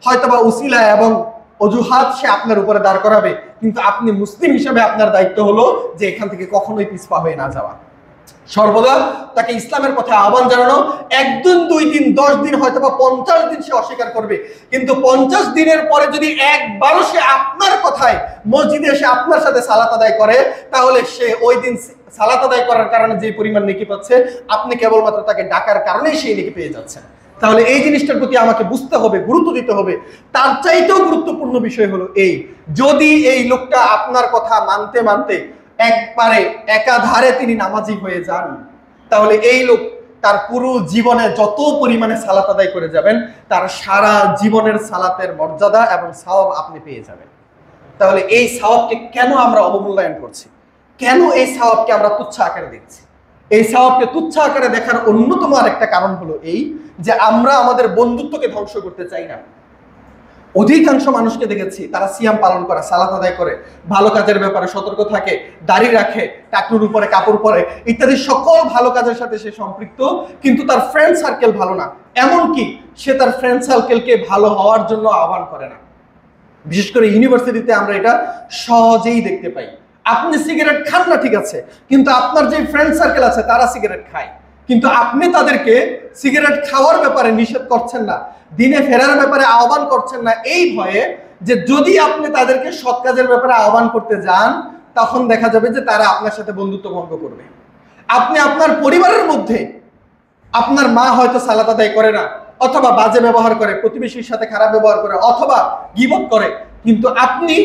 হয়তোবা উসিলা এবং অজুহাত সে আপনার উপরে দাঁড় করাবে, কিন্তু আপনি মুসলিম হিসেবে আপনার দায়িত্ব হলো যে এখান থেকে কখনোই পিছপা হয়ে না যাওয়া, সর্বদা তাকে ইসলামের পথে আহ্বান জানানো। 1 দিন 2 দিন 10 দিন হয়তোবা 50 দিন সে অস্বীকার করবে, কিন্তু 50 দিনের পরে যদি একবারও সে আপনার কথায় মসজিদে এসে আপনার সাথে সালাত আদায় করে, তাহলে সে ওই দিন সালাত আদায় করার কারণে যে পরিমাণ নেকি পাচ্ছে, আপনি কেবলমাত্র তাকে ডাকার কারণেই সেই নেকি পেয়ে যাচ্ছেন। তাহলে এই জিনিসটার প্রতি আমাকে বুঝতে হবে, গুরুত্ব দিতে হবে। তার চাইতেও গুরুত্বপূর্ণ বিষয় হলো এই, যদি এই লোকটা আপনার কথা মানতে মানতে একবারে একাধারে তিনি নামাজি হয়ে যান, তাহলে এই লোক তার পুরো জীবনে যত পরিমাণে সালাত আদায় করে যাবেন, তার সারা জীবনের সালাতের মর্যাদা এবং সওয়াব আপনি পেয়ে যাবেন। তাহলে এই সওয়াবকে কেন আমরা অবমূল্যায়ন করছি? কেন এই সওয়াবকে আমরা তুচ্ছ আকারে দেখছি? এই সওয়াবকে তুচ্ছ আকারে দেখার অন্যতম আরেকটা কারণ হলো এই যে আমরা আমাদের বন্ধুত্বকে ধ্বংস করতে চাই না। অধিকাংশ মানুষকে দেখেছি তারা সিয়াম পালন করে, সালাত আদায় করে, ভালো কাজের ব্যাপারে সতর্ক থাকে, দাড়ি রাখে, টাকনুর উপরে কাপড় পরে, ইত্যাদি সকল ভালো কাজের সাথে সে সম্পৃক্ত, কিন্তু তার ফ্রেন্ড সার্কেল ভালো না। এমনকি সে তার ফ্রেন্ড সার্কেলকে ভালো হওয়ার জন্য আহ্বান করে না। বিশেষ করে ইউনিভার্সিটিতে আমরা এটা সহজেই দেখতে পাই। আপনি সিগারেট খান না ঠিক আছে, কিন্তু আপনার যে ফ্রেন্ড সার্কেল আছে তারা সিগারেট খায়, কিন্তু আপনি তাদেরকে সিগারেট খাওয়ার ব্যাপারে নিষেধ করছেন না, দিনে ফেরার ব্যাপারে আহ্বান করছেন না, এই ভয়ে যে যদি আপনি তাদেরকে সৎ কাজের ব্যাপারে আহ্বান করতে যান, তখন দেখা যাবে যে তারা আপনার সাথে বন্ধুত্ব ভঙ্গ করবে। আপনি আপনার পরিবারের মধ্যে, আপনার মা হয়তো সালাত আদায় করে না, অথবা বাজে ব্যবহার করে, প্রতিবেশীর সাথে খারাপ ব্যবহার করে, অথবা গীবত করে, কিন্তু আপনি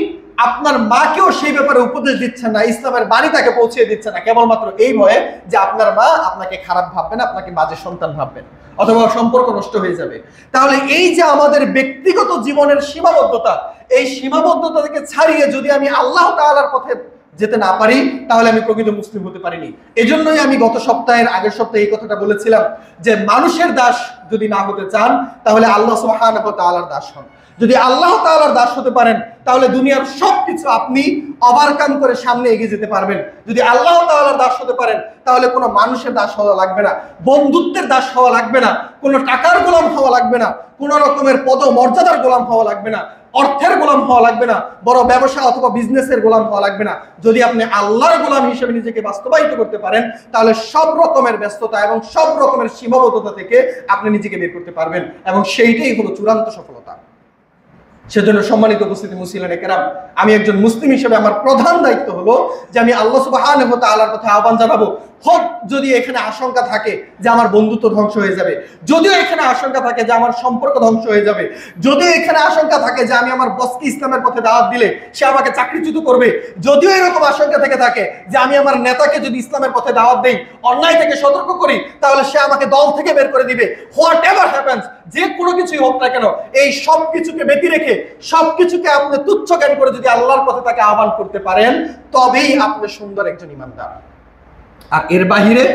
আপনার মাকেও সেই ব্যাপারে উপদেশ দিচ্ছেন না, ইসলামের বাণী তাকে পৌঁছে দিচ্ছেন না, কেবলমাত্র এই ভয়ে যে আপনার মা আপনাকে খারাপ ভাববেন, আপনাকে বাজে সন্তান ভাববেন, অথবা সম্পর্ক নষ্ট হয়ে যাবে। তাহলে এই যে আমাদের ব্যক্তিগত জীবনের সীমাবদ্ধতা, এই সীমাবদ্ধতা থেকে ছাড়িয়ে যদি আমি আল্লাহ তাআলার পথে যেতে না পারি, তাহলে আমি প্রকৃত মুসলিম হতে পারিনি। এজন্যই আমি গত সপ্তাহের আগের সপ্তাহে এই কথাটা বলেছিলাম যে মানুষের দাস যদি না হতে চান, তাহলে আল্লাহ সুবহানাহু ওয়া তাআলার দাস হন। যদি আল্লাহ তাআলার দাস হতে পারেন, তাহলে দুনিয়ার সবকিছু আপনি ওভারকাম করে সামনে এগিয়ে যেতে পারবেন। যদি আল্লাহ তাআলার দাস হতে পারেন, তাহলে কোনো মানুষের দাস হওয়া লাগবে না, বন্ধুত্বের দাস হওয়া লাগবে না, কোনো টাকার গোলাম হওয়া লাগবে না, কোনো রকমের পদ মর্যাদার গোলাম হওয়া লাগবে না, অর্থের গোলাম হওয়া লাগবে না, বড় ব্যবসা অথবা বিজনেসের গোলাম হওয়া লাগবে না। যদি আপনি আল্লাহর গোলাম হিসেবে নিজেকে বাস্তবায়িত করতে পারেন, তাহলে সব রকমের ব্যস্ততা এবং সব রকমের সীমাবদ্ধতা থেকে আপনি নিজেকে বের করতে পারবেন, এবং সেইটাই হলো চূড়ান্ত সফলতা। সেজন্য সম্মানিত উপস্থিতি মুসলিম কেরাম, আমি একজন মুসলিম হিসেবে আমার প্রধান দায়িত্ব হলো যে আমি আল্লাহ সুবহানাহু ওয়া তাআলার পথে আহ্বান জানাবো। হোক যদি এখানে আশঙ্কা থাকে যে আমার বন্ধুত্ব ধ্বংস হয়ে যাবে, যদিও এখানে আশঙ্কা থাকে যে আমার সম্পর্ক ধ্বংস হয়ে যাবে, যদিও এখানে আশঙ্কা থাকে যে আমি আমার বসকে ইসলামের পথে দাওয়াত দিলে সে আমাকে চাকরিচ্যুত করবে, যদিও এরকম আশঙ্কা থেকে থাকে যে আমি আমার নেতাকে যদি ইসলামের পথে দাওয়াত দেই, অন্যায় থেকে সতর্ক করি, তাহলে সে আমাকে দল থেকে বের করে দিবে, হোয়াট এভার হ্যাপেন্স, যে কোনো কিছুই হোক না কেন, এই সব কিছুকে ব্যতি রেখে সবকিছুকে আপনি তুচ্ছ জ্ঞান করে যদি আল্লাহর পথে তাকে আহ্বান করতে পারেন, তবেই আপনি সুন্দর একজন ইমানদার। আর এর বাহিরে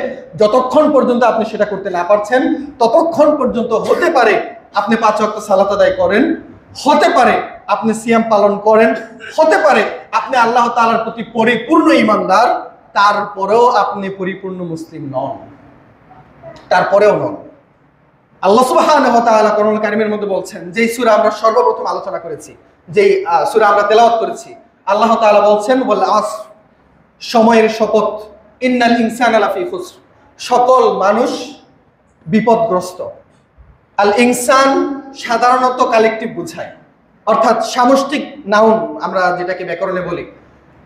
যতক্ষণ পর্যন্ত আপনি সেটা করতে না পারছেন, ততক্ষণ পর্যন্ত হতে পারে আপনি 5 ওয়াক্ত সালাত আদায় করেন, হতে পারে আপনি সিয়াম পালন করেন, হতে পারে আপনি আল্লাহ তাআলার প্রতি পরিপূর্ণ ইমানদার, তারপরেও আপনি পরিপূর্ণ মুসলিম নন, তারপরেও নন। আল্লাহ সুবহানাহু ওয়া তাআলা কোরআনুল কারীমের মধ্যে বলছেন, যেই সূরা আমরা সর্বপ্রথম আলোচনা করেছি, যেই সূরা আমরা তেলাওয়াত করেছি, আল্লাহ তাআলা বলছেন, ওয়াল আসর, সময়ের শপথ, ইন্নাল ইনসানা লাফি খুসর, সকল মানুষ বিপদগ্রস্ত। আল ইনসান সাধারণত কালেকটিভ বোঝায়, অর্থাৎ সামষ্টিক নাউন আমরা যেটাকে ব্যাকরণে বলি।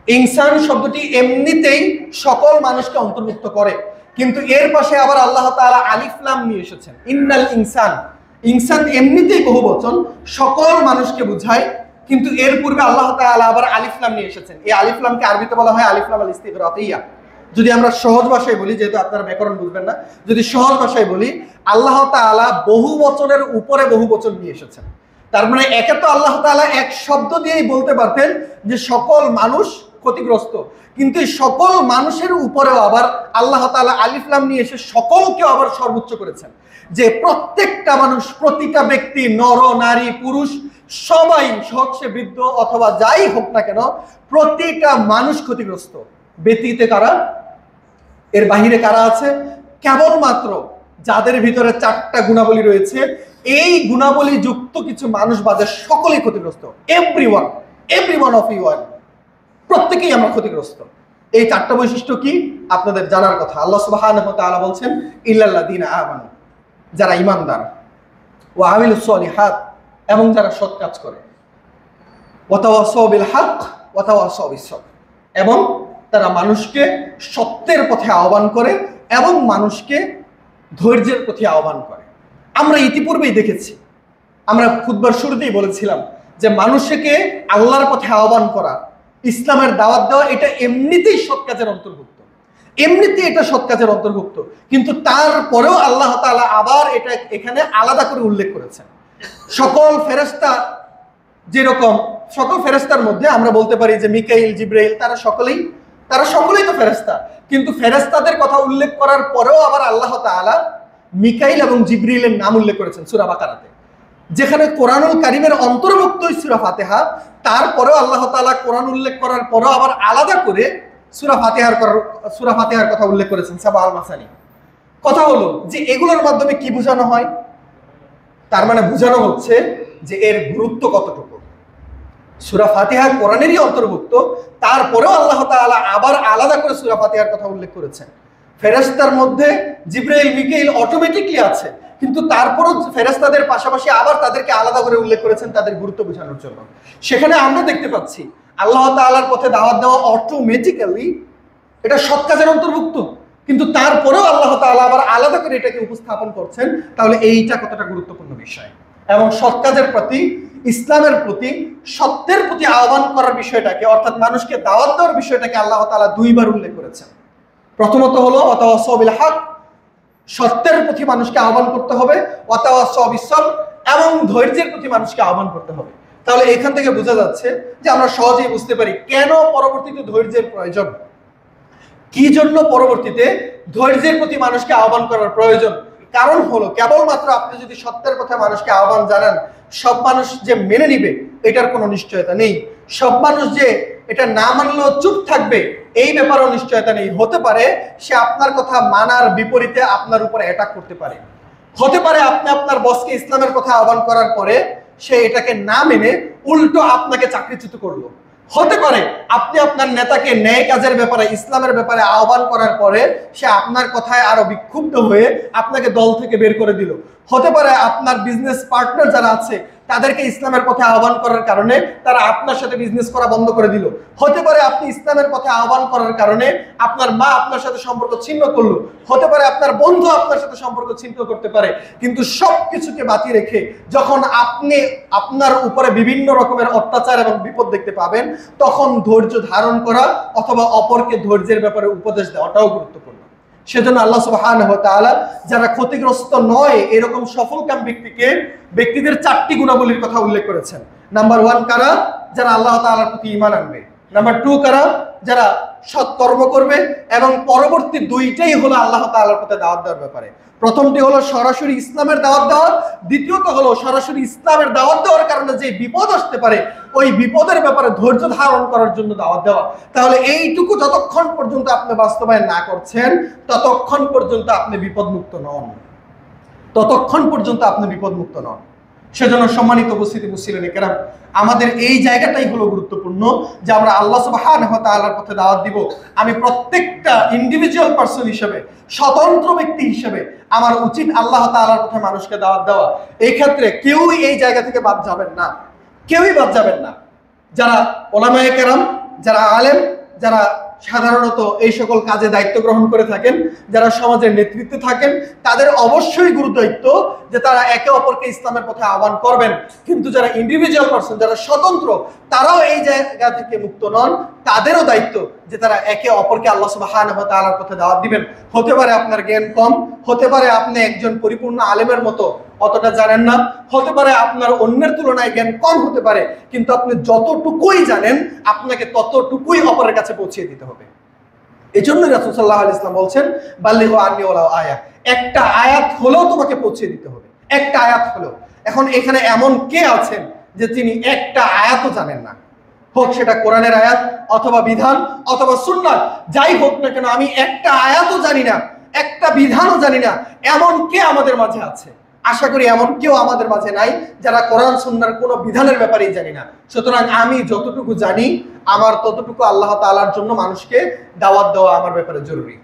ইনসান শব্দটি এমনিতেই সকল মানুষকে অন্তর্ভুক্ত করে, কিন্তু এর পাশে আবার আল্লাহ তাআলা আলিফ লাম নিয়ে এসেছেন, ইন্নাল ইনসান। ইনসান এমনিতেই বহুবচন, সকল মানুষকে বোঝায়, কিন্তু এর পূর্বে আল্লাহ তাআলা আবার আলিফ লাম নিয়ে এসেছেন। এই আলিফ লামকে আরবিতে বলা হয় আলিফ লাম আল ইস্তিগরাকিয়া। যদি আমরা সহজ ভাষায় বলি, যেহেতু আপনারা ব্যাকরণ বুঝবেন না, যদি সহজ ভাষায় বলি, আল্লাহ তাআলা বহু বচনের উপরে বহু বচন নিয়ে এসেছেন। তার মানে একে তো আল্লাহ তাআলা এক শব্দ দিয়েই বলতে পারতেন যে সকল মানুষ ক্ষতিগ্রস্ত, কিন্তু সকল মানুষের উপরেও আবার আল্লাহ তাআলা আলিফ লাম নিয়ে এসে সকলকে আবার সর্বোচ্চ করেছেন, যে প্রত্যেকটা মানুষ, প্রতিটা ব্যক্তি, নর নারী পুরুষ সবাই, হোক সে বৃদ্ধ অথবা যাই হোক না কেন, প্রতিটা মানুষ ক্ষতিগ্রস্ত। ব্যতীতে কারা? এর বাহিরে কারা আছে? কেবলমাত্র যাদের ভিতরে 4টা গুণাবলী রয়েছে, এই গুণাবলী যুক্ত কিছু মানুষ বাদে সকলেই ক্ষতিগ্রস্ত। এভরিওয়ান অফ ইউ আর, প্রত্যেকেই আমরা ক্ষতিগ্রস্ত। এই 4টা বৈশিষ্ট্য কি আপনাদের জানার কথা। আল্লাহ সুবহানাহু ওয়া তাআলা বলছেন, ইল্লাল্লাযীনা আমানু, যারা ঈমানদার, ওয়া আমিলুস সলিহাত, এবং যারা সৎ কাজ করে, ওয়া তাওয়াসাউ বিল হক ওয়া তাওয়াসাউ বিস সবর, এবং তারা মানুষকে সত্যের পথে আহ্বান করে এবং মানুষকে ধৈর্যের পথে আহ্বান করে। আমরা ইতিপূর্বেই দেখেছি, আমরা খুতবার শুরুতেই বলেছিলাম যে মানুষকে আল্লাহর পথে আহ্বান করা, ইসলামের দাওয়াত দেওয়া, এটা এমনিতেই সৎ কাজের অন্তর্ভুক্ত, এমনিতেই এটা সৎ কাজের অন্তর্ভুক্ত। কিন্তু তারপরেও আল্লাহ তাআলা আবার এটা এখানে আলাদা করে উল্লেখ করেছেন। সকল ফেরেশতা, যেরকম সকল ফেরেশতার মধ্যে আমরা বলতে পারি যে মিকাইল, জিবরাইল, তারা সকলেই তো ফেরেশতা, কিন্তু ফেরেশতাদের কথা উল্লেখ করার পরেও আবার আল্লাহ তাআলা মিকাইল এবং জিবরিলের নাম উল্লেখ করেছেন সূরা বাকারাতে, যেখানে কোরআনুল কারীমের অন্তর্ভুক্তই সূরা ফাতিহা। তারপরেও আল্লাহ তাআলা কোরআন উল্লেখ করার পরেও আবার আলাদা করে সূরা ফাতিহার কথা উল্লেখ করেছেন, সাবাল মাসানি। কথা হলো যে এগুলোর মাধ্যমে কি বোঝানো হয়? তার মানে বোঝানো হচ্ছে যে এর গুরুত্ব কতটুকু। সূরা ফাতিহা কোরআনেরই অন্তর্ভুক্ত, তারপরেও আল্লাহ তাআলা আবার আলাদা করে সূরা ফাতিহার কথা উল্লেখ করেছেন। ফেরেশতার মধ্যে জিবরাইল, মিকাইল অটোমেটিকলি আছে, কিন্তু তারপরও ফেরেশতাদের পাশাপাশি আবার তাদেরকে আলাদা করে উল্লেখ করেছেন তাদের গুরুত্ব বোঝানোর জন্য। সেখানে আমরা দেখতে পাচ্ছি আল্লাহ তাআলার পথে দাওয়াত দেওয়া অটোমেটিক্যালি এটা সৎ কাজের অন্তর্ভুক্ত, কিন্তু তারপরেও আল্লাহ তাআলা আবার আলাদা করে এটাকে উপস্থাপন করছেন। তাহলে এইটা কতটা গুরুত্বপূর্ণ বিষয়, এবং সৎ কাজের প্রতি, ইসলামের প্রতি, সত্যের প্রতি আহ্বান করার বিষয়টাকে, অর্থাৎ মানুষকে দাওয়াত দেওয়ার বিষয়টাকে আল্লাহ তাআলা 2বার উল্লেখ করেছেন। প্রথমত হলো ওয়া তাওয়াসাউ বিল হক, সত্যের প্রতি মানুষকে আহ্বান করতে হবে, ওয়া তাওয়াসাউ বিস সবর, এবং ধৈর্যের প্রতি মানুষকে আহ্বান করতে হবে। তাহলে এখান থেকে বোঝা যাচ্ছে যে আমরা সহজেই বুঝতে পারি কেন পরবর্তীতে ধৈর্যের প্রয়োজন, কি জন্য পরবর্তীতে ধৈর্যের প্রতি মানুষকে আহ্বান করার প্রয়োজন। কারণ হলো কেবলমাত্র আপনি যদি সত্যের পথে মানুষকে আহ্বান জানান, সব মানুষ যে মেনে নিবে এটার কোনো নিশ্চয়তা নেই। সব মানুষ যে এটা না মানলেও চুপ থাকবে এই ব্যাপারেও নিশ্চয়তা নেই। হতে পারে সে আপনার কথা মানার বিপরীতে আপনার উপর অ্যাটাক করতে পারে। হতে পারে আপনি আপনার বসকে ইসলামের কথা আহ্বান করার পরে সে এটাকে না মেনে উল্টো আপনাকে চাকরিচ্যুত করলো। হতে পারে আপনি আপনার নেতাকে ন্যায় কাজের ব্যাপারে, ইসলামের ব্যাপারে আহ্বান করার পরে সে আপনার কথায় আরো বিক্ষুব্ধ হয়ে আপনাকে দল থেকে বের করে দিল। হতে পারে আপনার বিজনেস পার্টনার যারা আছে তাদেরকে ইসলামের পথে আহ্বান করার কারণে তারা আপনার সাথে বিজনেস করা বন্ধ করে দিল। হতে পারে আপনি ইসলামের পথে আহ্বান করার কারণে আপনার মা আপনার সাথে সম্পর্ক ছিন্ন করলো, হতে পারে আপনার বন্ধু আপনার সাথে সম্পর্ক ছিন্ন করতে পারে। কিন্তু সবকিছুকে বাঁচিয়ে রেখে যখন আপনি আপনার উপরে বিভিন্ন রকমের অত্যাচার এবং বিপদ দেখতে পাবেন, তখন ধৈর্য ধারণ করা অথবা অপরকে ধৈর্যের ব্যাপারে উপদেশ দেওয়াটাও গুরুত্বপূর্ণ। সেজন্য আল্লাহ সুবহানাহু ওয়া তাআলা যারা ক্ষতিগ্রস্ত নয় এরকম সফলকাম ব্যক্তিদের 4টি গুণাবলীর কথা উল্লেখ করেছেন। নাম্বার 1 কারা? যারা আল্লাহ তাআলার প্রতি ঈমান আনবে। নাম্বার 2 কারা? যারা সৎকর্ম করবে। এবং পরবর্তী 2টাই হলো আল্লাহ তাআলার পথে দাওয়াত দেওয়ার ব্যাপারে। প্রথমটি হলো সরাসরি ইসলামের দাওয়াত দেওয়া, দ্বিতীয়ত হলো সরাসরি ইসলামের দাওয়াত দেওয়ার কারণে যে বিপদ আসতে পারে ওই বিপদের ব্যাপারে ধৈর্য ধারণ করার জন্য দাওয়াত দেওয়া। তাহলে এইটুকু যতক্ষণ পর্যন্ত আপনি বাস্তবায়ন না করছেন ততক্ষণ পর্যন্ত আপনি বিপদমুক্ত নন, ততক্ষণ পর্যন্ত আপনি বিপদমুক্ত নন। সেজন্য সম্মানিত উপস্থিতি মুসলিম কেরাম, আমাদের এই জায়গাটাই হলো গুরুত্বপূর্ণ যে আমরা আল্লাহ সুবহানাহু ওয়া তাআলার পথে দাওয়াত দিব। আমি প্রত্যেকটা ইন্ডিভিজুয়াল পারসন হিসেবে, স্বতন্ত্র ব্যক্তি হিসেবে আমার উচিত আল্লাহ তাআলার পথে মানুষকে দাওয়াত দেওয়া। এই ক্ষেত্রে কেউই এই জায়গা থেকে বাদ যাবেন না, কেউই বাদ যাবেন না। যারা ওলামায়ে কেরাম, যারা আলেম, যারা সাধারণত এই সকল কাজে দায়িত্ব গ্রহণ করে থাকেন, যারা সমাজের নেতৃত্বে থাকেন, তাদের অবশ্যই গুরু দায়িত্ব যে তারা একে অপরকে ইসলামের পথে আহ্বান করবেন। কিন্তু যারা ইন্ডিভিজুয়াল পারসন, যারা স্বতন্ত্র, তারাও এই জায়গা থেকে মুক্ত নন। তাদেরও দায়িত্ব যে তারা একে অপরকে আল্লাহ সুবহানাহু ওয়া তাআলার পথে দাওয়াত দিবেন। হতে পারে আপনার জ্ঞান কম, হতে পারে আপনি একজন পরিপূর্ণ আলেমের মতো অতটা জানেন না, হতে পারে আপনার অন্যের তুলনায় জ্ঞান কম হতে পারে, কিন্তু আপনি যতটুকুই জানেন আপনাকে ততটুকুই অপরের কাছে পৌঁছে দিতে হবে। এই জন্যই রাসূল সাল্লাল্লাহু আলাইহি ওয়াসাল্লাম বলছেন বাল্লিগু আন্নী ওয়ালাউ আয়া, একটা আয়াত হলেও তোমাকে পৌঁছে দিতে হবে, একটা আয়াত হলেও। এখন এখানে এমন কে আছেন যে তিনি একটা আয়াতও জানেন না? হোক সেটা কোরআনের আয়াত অথবা বিধান অথবা সুন্নাত, যাই হোক না কেন, আমি একটা আয়াতও জানি না, একটা বিধানও জানি না, এমন কে আমাদের মাঝে আছে? আশা করি এমন কেউ আমাদের মাঝে নাই যারা কোরআন সুন্নাহর কোনো বিধানের ব্যাপারেই জানি না। সুতরাং আমি যতটুকু জানি আমার ততটুকু আল্লাহ তাআলার জন্য মানুষকে দাওয়াত দেওয়া আমার ব্যাপারে জরুরি।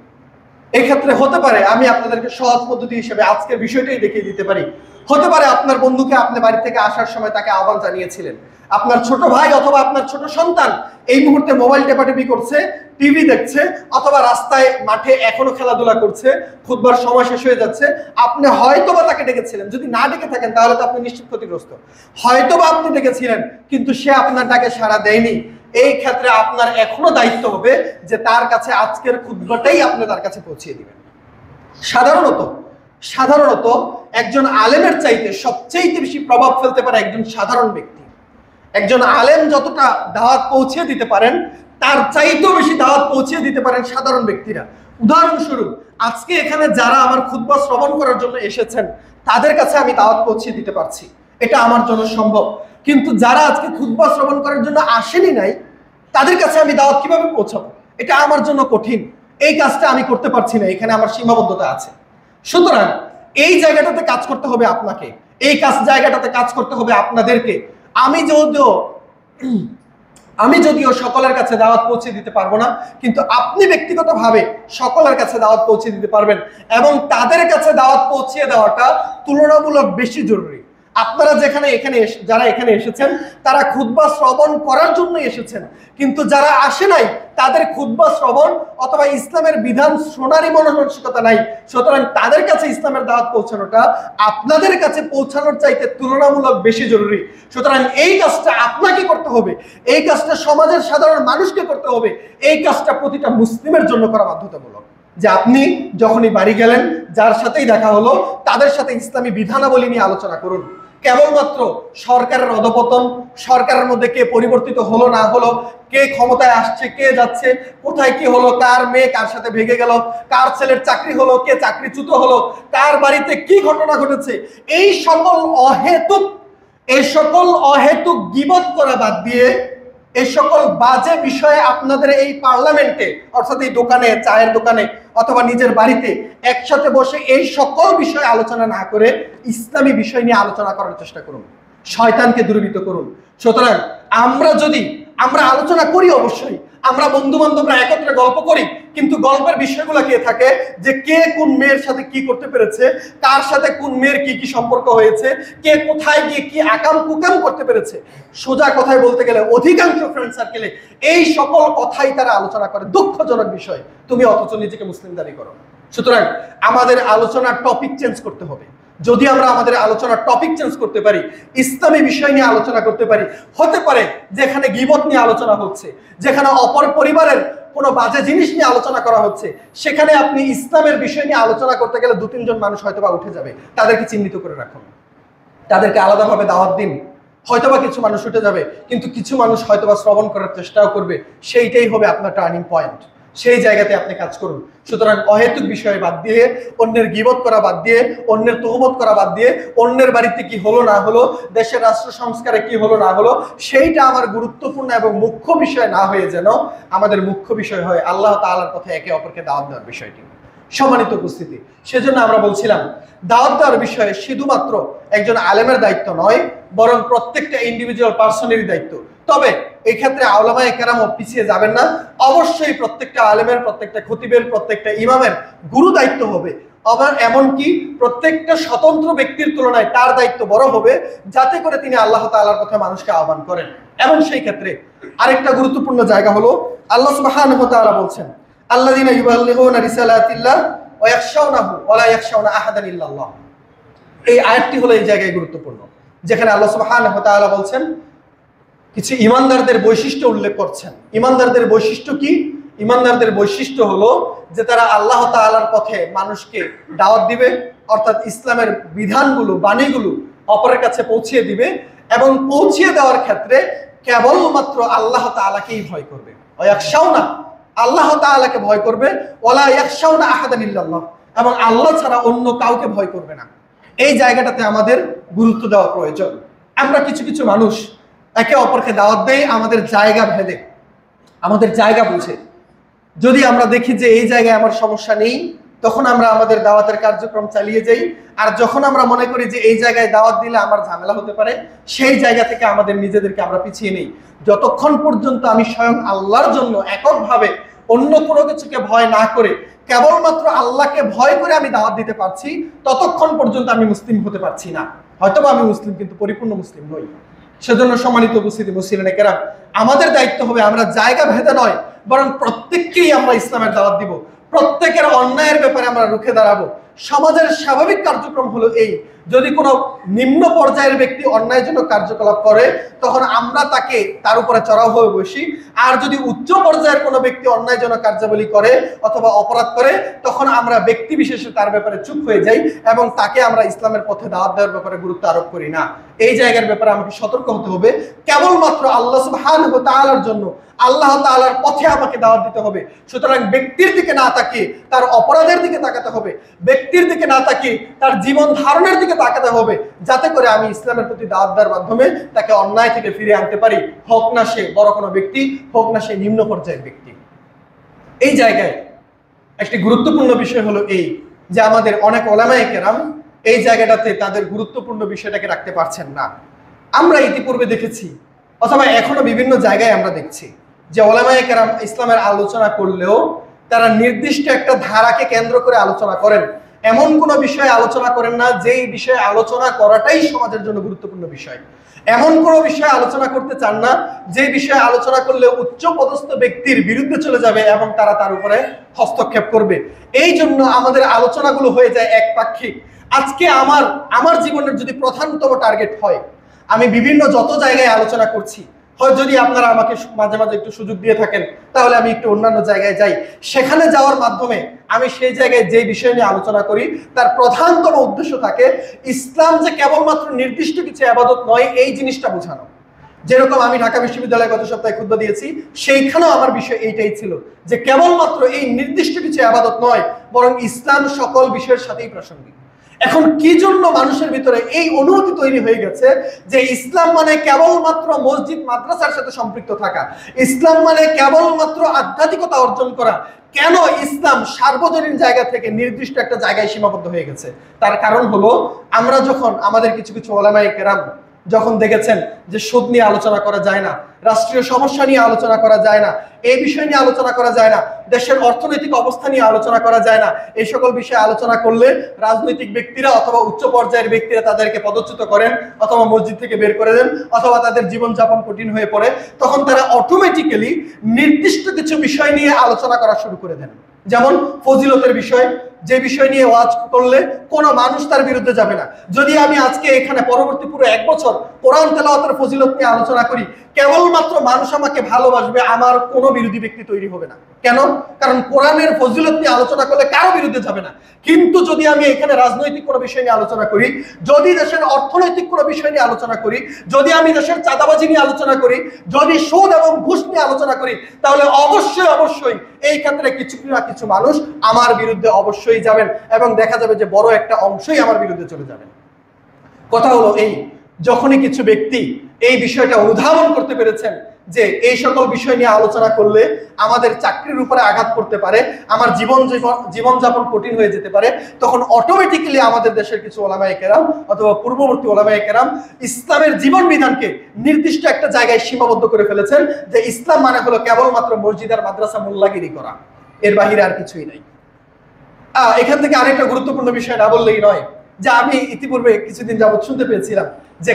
এই ক্ষেত্রে হতে পারে আমি আপনাদেরকে সহজ পদ্ধতি হিসেবে আজকের বিষয়টাই দেখিয়ে দিতে পারি। হতে পারে আপনার বন্ধুকে আপনি বাড়ি থেকে আসার সময় তাকে আহ্বান জানিয়েছিলেন, আপনার ছোট ভাই অথবা আপনার ছোট সন্তান এই মুহূর্তে মোবাইল টেপাটেপি করছে, টিভি দেখছে, অথবা রাস্তায় মাঠে এখনো খেলাধুলা করছে, খুতবার সময় শেষ হয়ে যাচ্ছে, আপনি হয়তোবা তাকে ডেকেছিলেন। যদি না ডেকে থাকেন তাহলে তো আপনি নিশ্চিত ক্ষতিগ্রস্ত। হয়তোবা আপনি ডেকেছিলেন কিন্তু সে আপনার ডাকে সাড়া দেয়নি। এই ক্ষেত্রে আপনার এখনো দায়িত্ব হবে যে তার কাছে আজকের খুতবাটাই আপনি তার কাছে পৌঁছে দিবেন। সাধারণত একজন আলেমের চাইতে সবচেয়ে বেশি প্রভাব ফেলতে পারে একজন সাধারণ ব্যক্তি। একজন আলেম যতটা দাওয়াত পৌঁছে দিতে পারেন তার চাইতেও বেশি দাওয়াত পৌঁছে দিতে পারেন সাধারণ ব্যক্তিরা। উদাহরণস্বরূপ আজকে এখানে যারা আমার খুতবা শ্রবণ করার জন্য এসেছেন তাদের কাছে আমি দাওয়াত পৌঁছে দিতে পারছি, এটা আমার জন্য সম্ভব। কিন্তু যারা আজকে খুতবা শ্রবণ করার জন্য আসেনি নাই তাদের কাছে আমি দাওয়াত কিভাবে পৌঁছাবো? এটা আমার জন্য কঠিন, এই কাজটা আমি করতে পারছি না, এখানে আমার সীমাবদ্ধতা আছে। সুতরাং এই জায়গাটাতে কাজ করতে হবে আপনাকে, এই জায়গাটাতে কাজ করতে হবে আপনাদেরকে। আমি যদিও সকলের কাছে দাওয়াত পৌঁছে দিতে পারবো না, কিন্তু আপনি ব্যক্তিগতভাবে সকলের কাছে দাওয়াত পৌঁছে দিতে পারবেন এবং তাদের কাছে দাওয়াত পৌঁছে দেওয়াটা তুলনামূলক বেশি জরুরি। আপনারা যারা এখানে এসেছেন তারা খুতবা শ্রবণ করার জন্য এসেছেন, কিন্তু যারা আসে নাই তাদের খুতবা শ্রবণ অথবা ইসলামের বিধান শোনারই মানসিকতা নাই। সুতরাং তাদের কাছে ইসলামের দাওয়াত পৌঁছানোটা আপনাদের কাছে পৌঁছানোর চাইতে তুলনামূলক বেশি জরুরি। সুতরাং এই কাজটা আপনাকে করতে হবে, এই কাজটা সমাজের সাধারণ মানুষকে করতে হবে, এই কাজটা প্রতিটা মুসলিমের জন্য করা বাধ্যতামূলক। যে আপনি যখনই বাড়ি গেলেন যার সাথেই দেখা হলো তাদের সাথে ইসলামী বিধানাবলী নিয়ে আলোচনা করুন। কেবলমাত্র সরকারের অধপতন, সরকারের মধ্যে কে পরিবর্তিত হলো না হলো, কে ক্ষমতায় আসছে কে যাচ্ছে, কোথায় কি হলো, কার মেয়ে কার সাথে ভেগে গেল, কার ছেলের চাকরি হলো, কে চাকরিচ্যুত হলো, কার বাড়িতে কি ঘটনা ঘটেছে, এই সকল অহেতুক গীবত করা বাদ দিয়ে এই সকল বাজে বিষয়ে আপনাদের এই পার্লামেন্টে অর্থাৎ এই দোকানে, চায়ের দোকানে অথবা নিজের বাড়িতে একসাথে বসে এই সকল বিষয়ে আলোচনা না করে ইসলামী বিষয় নিয়ে আলোচনা করার চেষ্টা করুন, শয়তানকে দূরীভূত করুন। সুতরাং আমরা আলোচনা করি, অবশ্যই আমরা বন্ধু বান্ধবরা একত্রে গল্প করি, কিন্তু গল্পের বিষয়গুলো কে থাকে যে কে কোন মেয়ের সাথে কি করতে পেরেছে, কার সাথে কোন মেয়ের কি কি সম্পর্ক হয়েছে, কে কোথায় গিয়ে কি আকাম কুকাম করতে পেরেছে। সোজা কথায় বলতে গেলে অধিকাংশ ফ্রেন্ড সার্কেলে এই সকল কথাই তারা আলোচনা করে। দুঃখজনক বিষয়, তুমি অথচ নিজেকে মুসলিম দাবি করো। সুতরাং আমাদের আলোচনার টপিক চেঞ্জ করতে হবে। যদি আমরা আমাদের আলোচনার টপিক চেঞ্জ করতে পারি, ইসলামী বিষয় নিয়ে আলোচনা করতে পারি, হতে পারে যেখানে গীবত নিয়ে আলোচনা হচ্ছে, যেখানে অপর পরিবারের কোনো বাজে জিনিস নিয়ে আলোচনা করা হচ্ছে, সেখানে আপনি ইসলামের বিষয় নিয়ে আলোচনা করতে গেলে 2-3 জন মানুষ হয়তোবা উঠে যাবে। তাদেরকে চিহ্নিত করে রাখুন, তাদেরকে আলাদাভাবে দাওয়াত দিন। হয়তোবা কিছু মানুষ উঠে যাবে, কিন্তু কিছু মানুষ হয়তোবা শ্রবণ করার চেষ্টাও করবে। সেইটাই হবে আপনার টার্নিং পয়েন্ট। সেই জায়গাতে আপনি কাজ করুন। সুতরাং অহেতুক বিষয়ে বাদ দিয়ে, অন্যের গীবত করা বাদ দিয়ে, অন্যের তহমত করা বাদ দিয়ে, অন্যের বাড়িতে কি হলো না হলো, দেশের রাষ্ট্র সংস্কারে কি হলো না হলো, সেইটা আমার গুরুত্বপূর্ণ এবং মুখ্য বিষয় না হয়ে যেন আমাদের মুখ্য বিষয় হয় আল্লাহ তাআলার পথে একে অপরকে দাওয়াত দেওয়ার বিষয়টি। সম্মানিত উপস্থিতি, সেজন্য আমরা বলছিলাম দাওয়াত দেওয়ার বিষয়ে শুধুমাত্র একজন আলেমের দায়িত্ব নয়, বরং প্রত্যেকটা ইন্ডিভিজুয়াল পার্সনেরই দায়িত্ব। তবে এই ক্ষেত্রে আউলামায়ে কেরামও পিছিয়ে যাবেন না। অবশ্যই প্রত্যেকটা আলেমের, প্রত্যেকটা খতিবের, প্রত্যেকটা ইমামের গুরু দায়িত্ব হবে। আবার এমনকি প্রত্যেকটা স্বতন্ত্র ব্যক্তির তুলনায় তার দায়িত্ব বড় হবে, যাতে করে তিনি আল্লাহ তাআলার পথে মানুষকে আহ্বান করেন। এবং সেই ক্ষেত্রে আরেকটা গুরুত্বপূর্ণ জায়গা হলো আল্লাহ সুবহানাহু ওয়া তাআলা বলছেন, আল্লাযীনা ইউবাল্লিগুনা রিসালাতিল্লাহ ওয়া ইয়াখশাউনাহু ওয়া লা ইয়াখশাউনা আহাদান ইল্লাল্লাহ। এই আয়াতটি হলো এই জায়গায় গুরুত্বপূর্ণ, যেখানে আল্লাহ সুবহানাহু ওয়া তাআলা বলছেন, কিছু ইমানদারদের বৈশিষ্ট্য উল্লেখ করছেন। ইমানদারদের বৈশিষ্ট্য কি? ইমানদারদের বৈশিষ্ট্য হলো যে তারা আল্লাহ তাআলার পথে মানুষকে দাওয়াত দিবে, অর্থাৎ ইসলামের বিধানগুলো, বাণীগুলো অপরের কাছে পৌঁছিয়ে দিবে, এবং পৌঁছিয়ে দেওয়ার ক্ষেত্রে কেবলমাত্র আল্লাহ তাআলাকেই ভয় করবে। ওয়ায়াখশাউনা, আল্লাহ তাআলাকে ভয় করবে, ওয়ালা ইয়াখশাউনা আহাদান ইল্লাল্লাহ, এবং আল্লাহ ছাড়া অন্য কাউকে ভয় করবে না। এই জায়গাটাতে আমাদের গুরুত্ব দেওয়া প্রয়োজন। আমরা কিছু কিছু মানুষ একে অপরকে দাওয়াত দেই আমাদের জায়গা ভেদে, আমাদের জায়গা বুঝে। যদি আমরা দেখি যে এই জায়গায় আমার সমস্যা নেই, তখন আমরা আমাদের দাওয়াতের কার্যক্রম চালিয়ে যাই। আর যখন আমরা মনে করি যে এই জায়গায় দাওয়াত দিলে আমার ঝামেলা হতে পারে, সেই জায়গা থেকে আমাদের নিজেদেরকে আমরা পিছিয়ে নেই। যতক্ষণ পর্যন্ত আমি স্বয়ং আল্লাহর জন্য এককভাবে অন্য কোনো কিছুকে ভয় না করে কেবলমাত্র আল্লাহকে ভয় করে আমি দাওয়াত দিতে পারছি, ততক্ষণ পর্যন্ত আমি মুসলিম হতে পারছি না। হয়তোবা আমি মুসলিম, কিন্তু পরিপূর্ণ মুসলিম নই। সেজন্য সম্মানিত উপস্থিতি মুসলিমিনে কেরাম, আমাদের দায়িত্ব হবে আমরা জায়গা ভেদে নয়, বরং প্রত্যেককেই আমরা ইসলামের দাওয়াত দিব। প্রত্যেকের অন্যায়ের ব্যাপারে আমরা রুখে দাঁড়াবো। সমাজের স্বাভাবিক কার্যক্রম হলো এই, যদি কোনো নিম্ন পর্যায়ের ব্যক্তি অন্যায়জনক কার্যকলাপ করে, তখন আমরা তাকে তার উপরে চড়াও হয়ে বসি। আর যদি উচ্চ পর্যায়ের কোনো ব্যক্তি অন্যায়জনক কার্যাবলী করে অথবা অপরাধ করে, তখন আমরা ব্যক্তি বিশেষে তার ব্যাপারে চুপ হয়ে যাই এবং তাকে আমরা ইসলামের পথে দাওয়াত দেওয়ার ব্যাপারে গুরুত্ব আরোপ করি না। এই জায়গার ব্যাপারে আমাকে সতর্ক হতে হবে। কেবলমাত্র আল্লাহ সুবহানাহু ওয়া তাআলার জন্য, আল্লাহ তাআলার পথে আমাকে দাওয়াত দিতে হবে। সুতরাং ব্যক্তির দিকে না তাকিয়ে তার অপরাধের দিকে তাকাতে হবে, ব্যক্তির দিকে না তাকিয়ে তার জীবন ধারণের দিকে তাকাতে হবে, যাতে করে আমি ইসলামের প্রতি দাওয়াত দেওয়ার মাধ্যমে তাকে অন্যায় থেকে ফিরে আনতে পারি, হোক না সে বড় কোনো ব্যক্তি, হোক না সে নিম্ন পর্যায়ের ব্যক্তি। এই জায়গায় একটি গুরুত্বপূর্ণ বিষয় হলো এই যে আমাদের অনেক উলামায়ে কেরাম এই জায়গাটাতে তাদের গুরুত্বপূর্ণ বিষয়টাকে রাখতে পারছেন না। আমরা ইতিপূর্বে দেখেছি, অথবা এখনো বিভিন্ন জায়গায় আমরা দেখছি যে উলামায়ে কেরাম ইসলামের আলোচনা করলেও তারা নির্দিষ্ট একটা ধারাকে কেন্দ্র করে আলোচনা করেন। এমন কোনো বিষয়ে আলোচনা করেন না যেই বিষয়ে আলোচনা করাটাই সমাজের জন্য গুরুত্বপূর্ণ বিষয়। এমন কোনো বিষয়ে আলোচনা করতে চান না যে বিষয়ে আলোচনা করলে উচ্চ পদস্থ ব্যক্তির বিরুদ্ধে চলে যাবে এবং তারা তার উপরে হস্তক্ষেপ করবে। এই জন্য আমাদের আলোচনাগুলো হয়ে যায় একপাক্ষিক। আজকে আমার জীবনের যদি প্রধানতম টার্গেট হয়, আমি বিভিন্ন যত জায়গায় আলোচনা করছি, হয় যদি আপনারা আমাকে মাঝে মাঝে একটু সুযোগ দিয়ে থাকেন, তাহলে আমি একটু অন্যান্য জায়গায় যাই। সেখানে যাওয়ার মাধ্যমে আমি সেই জায়গায় যে বিষয় নিয়ে আলোচনা করি তার প্রধানতম উদ্দেশ্য থাকে ইসলাম যে কেবলমাত্র নির্দিষ্ট কিছু ইবাদত নয়, এই জিনিসটা বোঝানো। যেরকম আমি ঢাকা বিশ্ববিদ্যালয়ে গত সপ্তাহে খুতবা দিয়েছি, সেইখানেও আমার বিষয় এইটাই ছিল যে কেবলমাত্র এই নির্দিষ্ট কিছু ইবাদত নয়, বরং ইসলাম সকল বিষয়ের সাথেই প্রাসঙ্গিক। এখন কি জন্য মানুষের ভিতরে এই অনুভূতি তৈরি হয়ে গেছে যে ইসলাম মানে কেবলমাত্র মসজিদ মাদ্রাসার সাথে সম্পৃক্ত থাকা, ইসলাম মানে কেবলমাত্র আধ্যাত্মিকতা অর্জন করা? কেন ইসলাম সার্বজনীন জায়গা থেকে নির্দিষ্ট একটা জায়গায় সীমাবদ্ধ হয়ে গেছে? তার কারণ হলো আমরা যখন আমাদের কিছু কিছু উলামায়ে কেরাম যখন দেখেছেন যে সুদ নিয়ে আলোচনা করা যায় না, রাষ্ট্রীয় সমস্যা নিয়ে আলোচনা করা যায় না, এই বিষয় নিয়ে আলোচনা করা যায় না, দেশের অর্থনৈতিক অবস্থা নিয়ে আলোচনা করা যায় না, এই সকল বিষয়ে আলোচনা করলে রাজনৈতিক ব্যক্তিরা অথবা উচ্চ পর্যায়ের ব্যক্তিরা তাদেরকে পদচ্যুত করেন অথবা মসজিদ থেকে বের করে দেন অথবা তাদের জীবনযাপন কঠিন হয়ে পড়ে, তখন তারা অটোমেটিক্যালি নির্দিষ্ট কিছু বিষয় নিয়ে আলোচনা করা শুরু করে দেন। যেমন ফজিলতের বিষয়, যে বিষয় নিয়ে ওয়াজ করলে কোনো মানুষ তার বিরুদ্ধে যাবে না। যদি আমি আজকে এখানে পরবর্তী পুরো 1 বছর কোরআন তেলাওয়াতের ফজিলত নিয়ে আলোচনা করি, কেবলমাত্র মানুষ আমাকে ভালোবাসবে, আমার কোনো বিরোধী ব্যক্তি তৈরি হবে না। কেন? কারণ কোরআনের ফজিলত নিয়ে আলোচনা করলে কারো বিরুদ্ধে যাবে না। কিন্তু যদি আমি এখানে রাজনৈতিক কোনো বিষয় নিয়ে আলোচনা করি, যদি দেশের অর্থনৈতিক কোনো বিষয় নিয়ে আলোচনা করি, যদি আমি দেশের চাঁদাবাজি নিয়ে আলোচনা করি, যদি সুদ এবং ঘুষ নিয়ে আলোচনা করি, তাহলে অবশ্যই অবশ্যই এই ক্ষেত্রে কিছু না কিছু মানুষ আমার বিরুদ্ধে অবশ্যই যাবেন এবং দেখা যাবে যে বড় একটা অংশই আমার বিরুদ্ধে চলে যাবেন। কথা হলো এই, যখনই কিছু ব্যক্তি এই বিষয়টা অনুধাবন করতে পেরেছেন যে এই সকল বিষয় নিয়ে আলোচনা করলে আমাদের চাকরির উপরে আঘাত করতে পারে, আমার জীবনযাপন কঠিন হয়ে যেতে পারে, তখন অটোমেটিক্যালি আমাদের দেশের কিছু ওলামায়ে কেরাম অথবা পূর্ববর্তী ওলামায়ে কেরাম ইসলামের জীবন বিধানকে নির্দিষ্ট একটা জায়গায় সীমাবদ্ধ করে ফেলেছেন যে ইসলাম মানে হলো কেবলমাত্র মসজিদ আর মাদ্রাসা মোল্লাগিরি করা, এর বাহিরে আর কিছুই নাই। এখান থেকে আরেকটা গুরুত্বপূর্ণ বিষয় না বললেই নয় যে আমি ইতিপূর্বে কিছুদিন যাবত শুনতে পেয়েছিলাম যে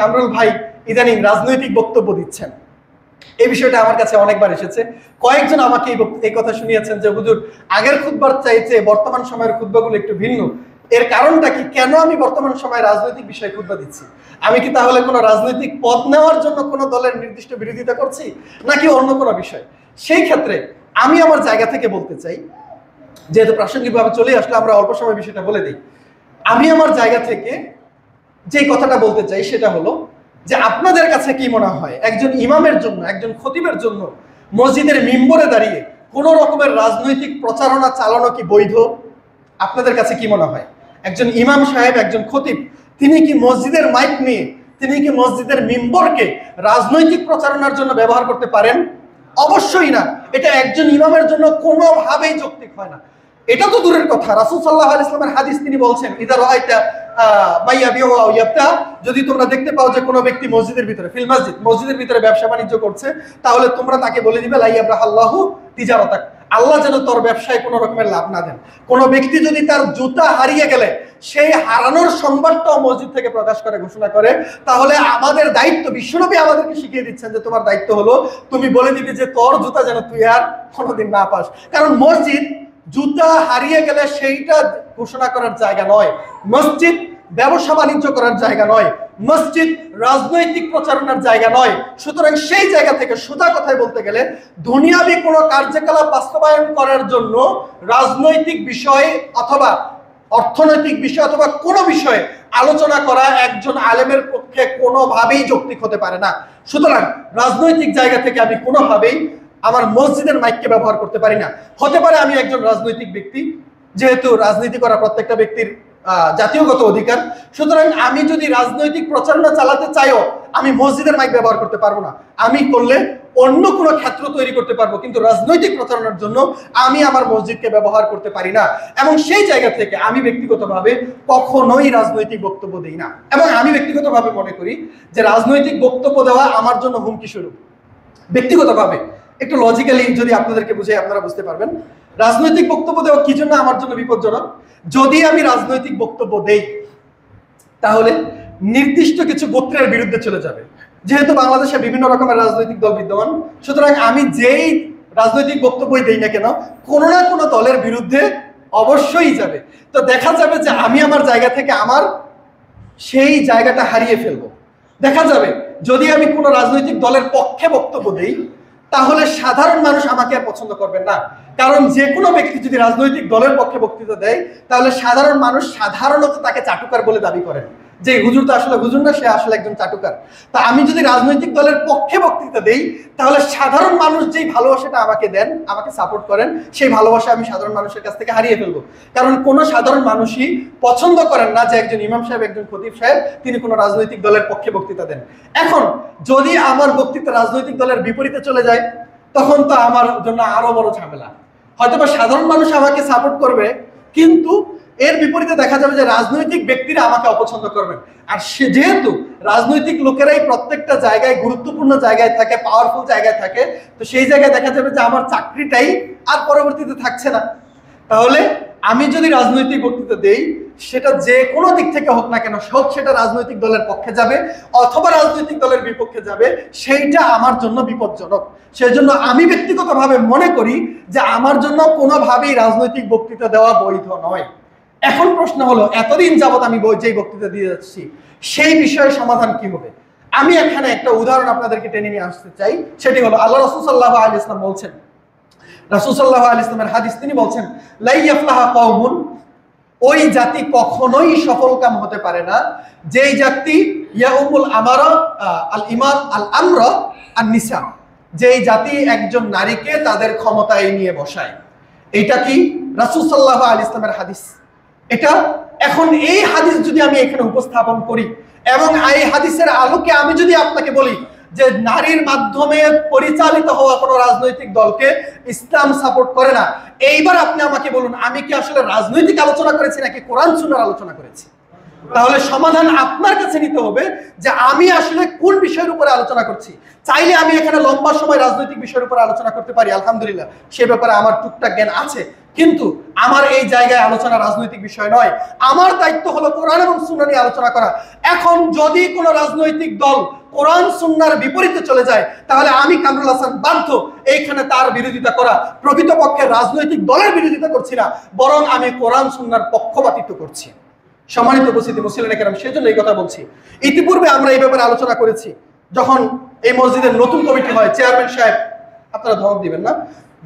কামরুল ভাই ইদানিং রাজনৈতিক বক্তব্য দিচ্ছেন। এই বিষয়টা আমার কাছে অনেকবার এসেছে, কয়েকজন আমাকে এই কথা শুনিয়েছেন যে হুজুর আগের খুতবার চাইতে বর্তমান সময়ের খুতবাগুলো একটু ভিন্ন। এর কারণটা কি? কেন আমি বর্তমান সময়ে রাজনৈতিক বিষয়ে খুতবা দিচ্ছি? আমি কি তাহলে কোনো রাজনৈতিক পদ নেওয়ার জন্য কোনো দলের নির্দিষ্ট বিরোধিতা করছি নাকি অন্য কোনো বিষয়? সেই ক্ষেত্রে আমি আমার জায়গা থেকে বলতে চাই, যেহেতু প্রাসঙ্গিকভাবে চলে আসলে আমরা অল্প সময় বিষয়টা বলে দিই। আমি আমার জায়গা থেকে যে কথাটা বলতে চাই সেটা হলো যে আপনাদের কাছে কি মনে হয় একজন ইমামের জন্য, একজন খতিবের জন্য মসজিদের মিম্বরে দাঁড়িয়ে কোনো রকমের রাজনৈতিক প্রচারণা চালানো কি বৈধ? আপনাদের কাছে কি মনে হয় একজন ইমাম সাহেব, একজন খতিব, তিনি কি মসজিদের মাইক নিয়ে, তিনি কি মসজিদের মিম্বরকে রাজনৈতিক প্রচারণার জন্য ব্যবহার করতে পারেন? অবশ্যই না। এটা একজন ইমামের জন্য কোনোভাবেই যৌক্তিক হয় না। এটা তো দূরের কথা, রাসূল সাল্লাল্লাহু আলাইহি ওয়াসাল্লামের হাদিস, তিনি বলছেন ইদা রাআইতা মাইয়াবিউ ওয়া ইয়াবতা, যদি তোমরা দেখতে পাও যে কোনো ব্যক্তি মসজিদের ভিতরে, ফিল মসজিদ, মসজিদের ভিতরে ব্যবসা বাণিজ্য করছে, তাহলে তোমরা তাকে বলে দিবে লা ইয়াব্রাহাল্লাহু তিজারাতাক, আল্লাহ যেন তোর ব্যবসায় কোনো রকমের লাভ না দেন। কোনো ব্যক্তি যদি তার জুতা হারিয়ে গেলে সেই হারানোর সংবাদটাও মসজিদ থেকে প্রকাশ করে, ঘোষণা করে, তাহলে আমাদের দায়িত্ব, বিশ্বনবী আমাদেরকে শিখিয়ে দিচ্ছেন যে তোমার দায়িত্ব হলো তুমি বলে দিবে যে তোর জুতা যেন তুই আর কোনোদিন না পাস। কারণ মসজিদ জুতা হারিয়ে গেলে সেইটা ঘোষণা করার জায়গা নয়, মসজিদ ব্যবসা বাণিজ্য করার জায়গা নয়, মসজিদ রাজনৈতিক প্রচারণার জায়গা নয়। সুতরাং সেই জায়গা থেকে সোজা কথায় বলতে গেলে দুনিয়াবি কোনো কার্যকলাপ বাস্তবায়ন করার জন্য রাজনৈতিক বিষয় অথবা অর্থনৈতিক বিষয় অথবা কোনো বিষয়ে আলোচনা করা একজন আলেমের পক্ষে কোনোভাবেই যৌক্তিক হতে পারে না। সুতরাং রাজনৈতিক জায়গা থেকে আমি কোনোভাবেই আমার মসজিদের মাইককে ব্যবহার করতে পারি না। হতে পারে আমি একজন রাজনৈতিক ব্যক্তি, যেহেতু রাজনীতি করা প্রত্যেকটা ব্যক্তির জাতীয়গত অধিকার, সুতরাং আমি যদি রাজনৈতিক প্রচারণা চালাতে চাইও আমি মসজিদের মাইক ব্যবহার করতে পারবো না। আমি করলে অন্য কোনো ক্ষেত্র তৈরি করতে পারবো, কিন্তু রাজনৈতিক প্রচারণার জন্য আমি আমার মসজিদকে ব্যবহার করতে পারি না। এবং সেই জায়গা থেকে আমি ব্যক্তিগতভাবে কখনোই রাজনৈতিক বক্তব্য দিই না। এবং আমি ব্যক্তিগতভাবে মনে করি যে রাজনৈতিক বক্তব্য দেওয়া আমার জন্য হুমকি স্বরূপ। ব্যক্তিগতভাবে একটু লজিক্যালি যদি আপনাদেরকে বুঝাই আপনারা বুঝতে পারবেন। রাজনৈতিক বক্তব্য দেওয়া কি জন্য আমার জন্য বিপজ্জনক? যদি আমি রাজনৈতিক বক্তব্য দেই তাহলে নির্দিষ্ট কিছু গোত্রের বিরুদ্ধে চলে যাবে। যেহেতু বাংলাদেশে বিভিন্ন রকমের রাজনৈতিক দল বিদ্যমান, সুতরাং আমি যেই রাজনৈতিক বক্তব্যই দেই না কেন কোনো না কোনো দলের বিরুদ্ধে অবশ্যই যাবে। তো দেখা যাবে যে আমি আমার জায়গা থেকে আমার সেই জায়গাটা হারিয়ে ফেলবো। দেখা যাবে যদি আমি কোনো রাজনৈতিক দলের পক্ষে বক্তব্য দেই তাহলে সাধারণ মানুষ আমাকে আর পছন্দ করবেন না। কারণ যে কোনো ব্যক্তি যদি রাজনৈতিক দলের পক্ষে বক্তৃতা দেয় তাহলে সাধারণ মানুষ সাধারণত তাকে চাটুকার বলে দাবি করেন, যে হুজুর তো আসলে হুজুর না, সে আসলে একজন চাটুকার। তা আমি যদি রাজনৈতিক দলের পক্ষে বক্তৃতা দেই তাহলে সাধারণ মানুষ যেই ভালোবাসাটা আমাকে দেন, আমাকে সাপোর্ট করেন, সেই ভালোবাসা আমি সাধারণ মানুষের কাছ থেকে হারিয়ে ফেলবো। কারণ কোনো সাধারণ মানুষই পছন্দ করেন না যে একজন ইমাম সাহেব, একজন খতিব সাহেব তিনি কোনো রাজনৈতিক দলের পক্ষে বক্তৃতা দেন। এখন যদি আমার বক্তৃতা রাজনৈতিক দলের বিপরীতে চলে যায় তখন তো আমার জন্য আরো বড় ঝামেলা। হয়তোবা সাধারণ মানুষ আমাকে সাপোর্ট করবে, কিন্তু এর বিপরীতে দেখা যাবে যে রাজনৈতিক ব্যক্তিরা আমাকে অপছন্দ করবেন। আর সে যেহেতু রাজনৈতিক লোকেরাই প্রত্যেকটা জায়গায় গুরুত্বপূর্ণ জায়গায় থাকে, পাওয়ারফুল জায়গায় থাকে, তো সেই জায়গায় দেখা যাবে যে আমার চাকরিটাই আর পরবর্তীতে থাকছে না। তাহলে আমি যদি রাজনৈতিক বক্তৃতা দেই, সেটা যে কোনো দিক থেকে হোক না কেন, সব সেটা রাজনৈতিক দলের পক্ষে যাবে অথবা রাজনৈতিক দলের বিপক্ষে যাবে, সেইটা আমার জন্য বিপজ্জনক। সেজন্য আমি ব্যক্তিগতভাবে মনে করি যে আমার জন্য কোনোভাবেই রাজনৈতিক বক্তৃতা দেওয়া বৈধ নয়। এখন প্রশ্ন হলো, এতদিন যাবত আমি যেই বক্তৃতা দিয়ে যাচ্ছি সেই বিষয়ে সমাধান কি হবে? আমি এখানে একটা উদাহরণ আপনাদেরকে টেনে নিয়ে আসতে চাই। সেটি হলো আল্লাহ রাসূল সাল্লাল্লাহু আলাইহি ওয়াসাল্লাম বলছেন, রাসূল সাল্লাল্লাহু আলাইহি ওয়াসাল্লামের হাদিস, তিনি বলছেন, লা ইয়াফলাহা কওমুন, ওই জাতি কখনোই সফলকাম হতে পারে না যেই জাতি ইয়াউমুল আমারা আল ইমান আল আমরা আন নিসা, যেই জাতি একজন নারীকে তাদের ক্ষমতায় নিয়ে বসায়। এটা কি রাসূল সাল্লাল্লাহু আলাইহি ওয়াসাল্লামের হাদিস। এটা এখন এই হাদিস যদি আমি এখানে উপস্থাপন করি এবং এই হাদিসের আলোকে আমি যদি আপনাকে বলি যে নারীর মাধ্যমে পরিচালিত হওয়া কোনো রাজনৈতিক দলকে ইসলাম সাপোর্ট করে না, এইবার আপনি আমাকে বলুন আমি কি আসলে রাজনৈতিক আলোচনা করেছি নাকি কোরআন সুন্নাহর আলোচনা করেছি? তাহলে সমাধান আপনার কাছে নিতে হবে যে আমি আসলে কোন বিষয়ের উপরে আলোচনা করছি। চাইলে আমি এখানে লম্বা সময় রাজনৈতিক বিষয়ের উপর আলোচনা করতে পারি, আলহামদুলিল্লাহ, সে ব্যাপারে আমার টুকটাক জ্ঞান আছে, কিন্তু আমার এই জায়গায় আলোচনা রাজনৈতিক বিষয় নয়। আমার দায়িত্ব হলো কোরআন এবং সুন্নাহ নিয়ে আলোচনা করা। এখন যদি কোনো রাজনৈতিক দল কোরআন সুন্নাহর বিপরীতে চলে যায়, তাহলে আমি কামরুল হাসান বাধ্য এইখানে তার বিরোধিতা করা। প্রকৃতপক্ষে রাজনৈতিক দলের বিরোধিতা করছি না, বরং আমি কোরআন সুন্নাহর পক্ষপাতিত্ব করছি। সম্মানিত উপস্থিতি মুসলিম কেরাম, সেজন্য এই কথা বলছি। ইতিপূর্বে আমরা এই ব্যাপারে আলোচনা করেছি, যখন এই মসজিদের নতুন কমিটি হয়, চেয়ারম্যান সাহেব আপনারা ধমক দিবেন না,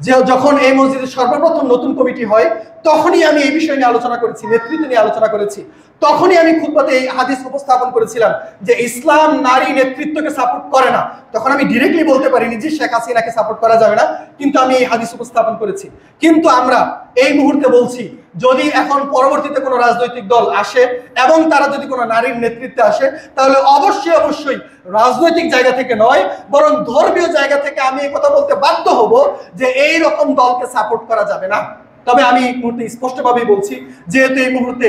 যে যখন এই মসজিদের সর্বপ্রথম নতুন কমিটি হয় তখনই আমি এই বিষয় নিয়ে আলোচনা করেছি, নেতৃত্ব নিয়ে আলোচনা করেছি। তখনই আমি খুতবাতে এই হাদিস উপস্থাপন করেছিলাম যে ইসলাম নারী নেতৃত্বকে সাপোর্ট করে না। তখন আমি ডিরেক্টলি বলতে পারিনি যে শেখ হাসিনাকে সাপোর্ট করা যাবে না, কিন্তু আমি এই হাদিস উপস্থাপন করেছি। কিন্তু আমরা এই মুহূর্তে বলছি, যদি এখন পরবর্তীতে কোনো রাজনৈতিক দল আসে এবং তারা যদি কোনো নারীর নেতৃত্বে আসে, তাহলে অবশ্যই রাজনৈতিক জায়গা থেকে নয়, বরং ধর্মীয় জায়গা থেকে আমি এই কথা বলতে বাধ্য হব যে এই রকম দলকে সাপোর্ট করা যাবে না। তবে আমি এই মুহূর্তে স্পষ্টভাবেই বলছি, যেহেতু এই মুহূর্তে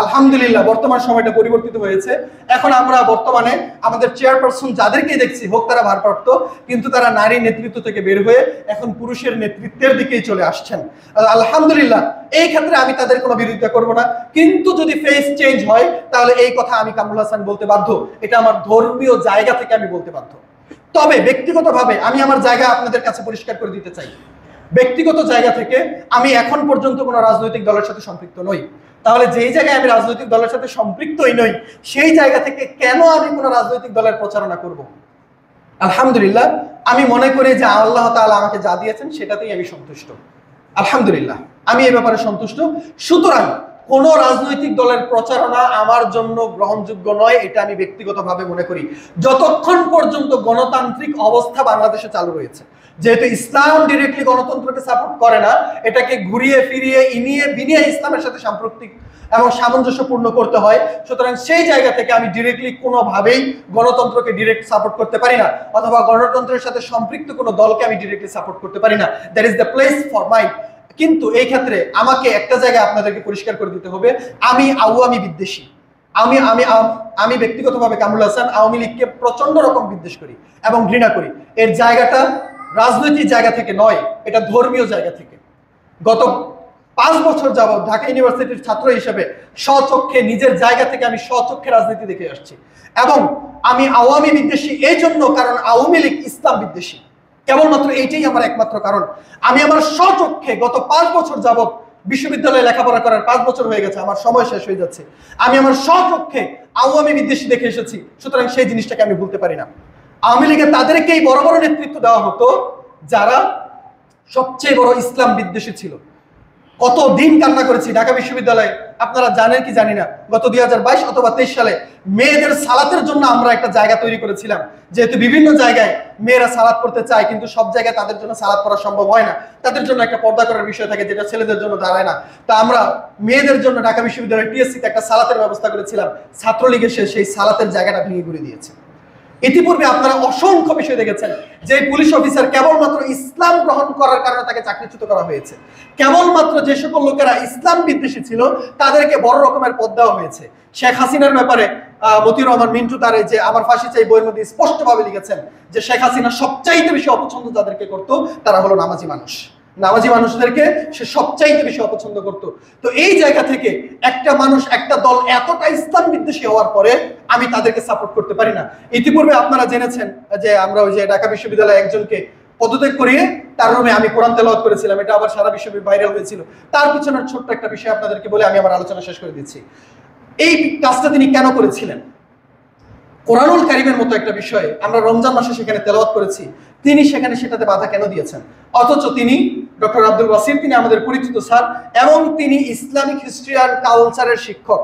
আলহামদুলিল্লাহ বর্তমান সময়টা পরিবর্তিত হয়েছে, এখন আমরা বর্তমানে আমাদের চেয়ারপারসন যাদেরকে দেখছি, হোক তারা ভারপ্রাপ্ত, কিন্তু তারা নারী নেতৃত্ব থেকে বের হয়ে এখন পুরুষের নেতৃত্বের দিকেই চলে আসছেন, আলহামদুলিল্লাহ। এই ক্ষেত্রে আমি তাদের কোনো বিরোধিতা করব না, কিন্তু যদি ফেস চেঞ্জ হয় তাহলে এই কথা আমি কামরুল হাসান বলতে বাধ্য, এটা আমার ধর্মীয় জায়গা থেকে আমি বলতে বাধ্য। তবে ব্যক্তিগতভাবে আমি আমার জায়গা আপনাদের কাছে পরিষ্কার করে দিতে চাই। ব্যক্তিগত জায়গা থেকে আমি এখন পর্যন্ত কোনো রাজনৈতিক দলের সাথে সম্পৃক্ত নই। তাহলে যেই জায়গায় আমি রাজনৈতিক দলের সাথে সম্পৃক্তই নই, সেই জায়গা থেকে কেন আমি কোনো রাজনৈতিক দলের প্রচারণা করব? আলহামদুলিল্লাহ, আমি মনে করি যে আল্লাহ তাআলা আমাকে যা দিয়েছেন সেটাতেই আমি সন্তুষ্ট। আলহামদুলিল্লাহ, আমি এই ব্যাপারে সন্তুষ্ট। সুতরাং কোন রাজনৈতিক দলের প্রচারণা আমার জন্য গ্রহণযোগ্য নয়, এটা আমি ব্যক্তিগতভাবে মনে করি, যতক্ষণ পর্যন্ত গণতান্ত্রিক অবস্থা বাংলাদেশে চালু রয়েছে। যেহেতু ইসলাম ডিরেক্টলি গণতন্ত্রকে সাপোর্ট করে না, এটাকে ঘুরিয়ে ফিরিয়ে ইনিয়ে বিনিয়ে ইসলামের সাথে সাম্প্রতিক এবং সামঞ্জস্যপূর্ণ করতে হয়। সুতরাং সেই জায়গা থেকে আমি ডিরেক্টলি কোনোভাবেই গণতন্ত্রকে ডিরেক্ট সাপোর্ট করতে পারি না, অথবা গণতন্ত্রের সাথে সম্পৃক্ত কোনো দলকে আমি ডিরেক্টলি সাপোর্ট করতে পারি না। That is the place for my. কিন্তু এই ক্ষেত্রে আমাকে একটা জায়গায় আপনাদেরকে পরিষ্কার করে দিতে হবে, আমি আওয়ামী বিদ্বেষী। আমি আমি আমি ব্যক্তিগতভাবে কামরুল হাসান আওয়ামী লীগকে প্রচন্ড রকম বিদ্বেষ করি এবং ঘৃণা করি। এর জায়গাটা রাজনৈতিক জায়গা থেকে নয়, এটা ধর্মীয় জায়গা থেকে। গত 5 বছর যাবত ঢাকা ইউনিভার্সিটির ছাত্র হিসেবে স্বচক্ষে নিজের জায়গা থেকে আমি স্বচক্ষে রাজনীতি দেখে আসছি, এবং আমি আওয়ামী বিদ্বেষী এই জন্য কারণ আওয়ামী লীগ ইসলাম বিদ্বেষী। কেবলমাত্র এইটাই আমার একমাত্র কারণ। আমি আমার স্বচক্ষে গত 5 বছর যাবত, বিশ্ববিদ্যালয়ে লেখাপড়া করার 5 বছর হয়ে গেছে, আমার সময় শেষ হয়ে যাচ্ছে, আমি আমার স্বচক্ষে আওয়ামী বিদ্বেষী দেখে এসেছি। সুতরাং সেই জিনিসটাকে আমি ভুলতে পারি না। আওয়ামী লীগে তাদেরকেই বড় বড় নেতৃত্ব দেওয়া হতো যারা সবচেয়ে বড় ইসলাম বিদ্বেষী ছিল। কত দিন কান্না করেছি ঢাকা বিশ্ববিদ্যালয়ে, আপনারা জানেন কি জানি না, গত 2022 অথবা 23 সালে মেয়েদের সালাতের জন্য আমরা একটা জায়গা তৈরি করেছিলাম। যেহেতু বিভিন্ন জায়গায় মেয়েরা সালাত করতে চায়, কিন্তু সব জায়গায় তাদের জন্য সালাত করা সম্ভব হয় না, তাদের জন্য একটা পর্দা করার বিষয় থাকে যেটা ছেলেদের জন্য দাঁড়ায় না। তা আমরা মেয়েদের জন্য ঢাকা বিশ্ববিদ্যালয়ের টিএসসিতে একটা সালাতের ব্যবস্থা করেছিলাম। ছাত্রলীগ এসে সেই সালাতের জায়গাটা ভেঙে ঘুরে দিয়েছে। ইতিপূর্বে আপনারা অসংখ্য বিষয় দেখেছেন যে পুলিশ অফিসার কেবলমাত্র ইসলাম গ্রহণ করার কারণে তাকে চাকরিচ্যুত করা হয়েছে। কেবলমাত্র যে সকল লোকেরা ইসলাম বিদ্বেষী ছিল তাদেরকে বড় রকমের পদ দেওয়া হয়েছে। শেখ হাসিনার ব্যাপারে মতিউর রহমান মিন্টু তারে যে আমার ফাঁসি চাই বইয়ের মধ্যে স্পষ্টভাবে লিখেছেন যে শেখ হাসিনা সবচাইতে বেশি অপছন্দ যাদেরকে করতো তারা হলো নামাজি মানুষ। নামাজি মানুষদেরকে সে সবচাইতে বেশি অপছন্দ করত। তো এই জায়গা থেকে একটা মানুষ, একটা দল এতটা ইসলাম বিদ্বেষী হওয়ার পরে আমি তাদেরকে সাপোর্ট করতে পারি না। ইতিপূর্বে আপনারা জেনেছেন যে আমরা ওই যে ঢাকা বিশ্ববিদ্যালয়ে একজনকে পদত্যাগ করিয়ে তার রুমে আমি কোরআন তেলাওয়াত করেছিলাম, এটা আবার সারা বিশ্বে ভাইরাল হয়েছিল। তার পিছনের ছোট্ট একটা বিষয় আপনাদেরকে বলে আমি আমার আলোচনা শেষ করে দিচ্ছি। এই কাজটা তিনি কেন করেছিলেন? কোরআনুল কারীমের মতো একটা বিষয়ে আমরা রমজান মাসে সেখানে তেলাওয়াত করেছি, তিনি সেখানে সেটাতে বাধা কেন দিয়েছেন? অথচ তিনি ডক্টর আব্দুল ওয়াসির, তিনি আমাদের পরিচিত স্যার এবং তিনি ইসলামিক হিস্ট্রি অ্যান্ড কালচারের শিক্ষক।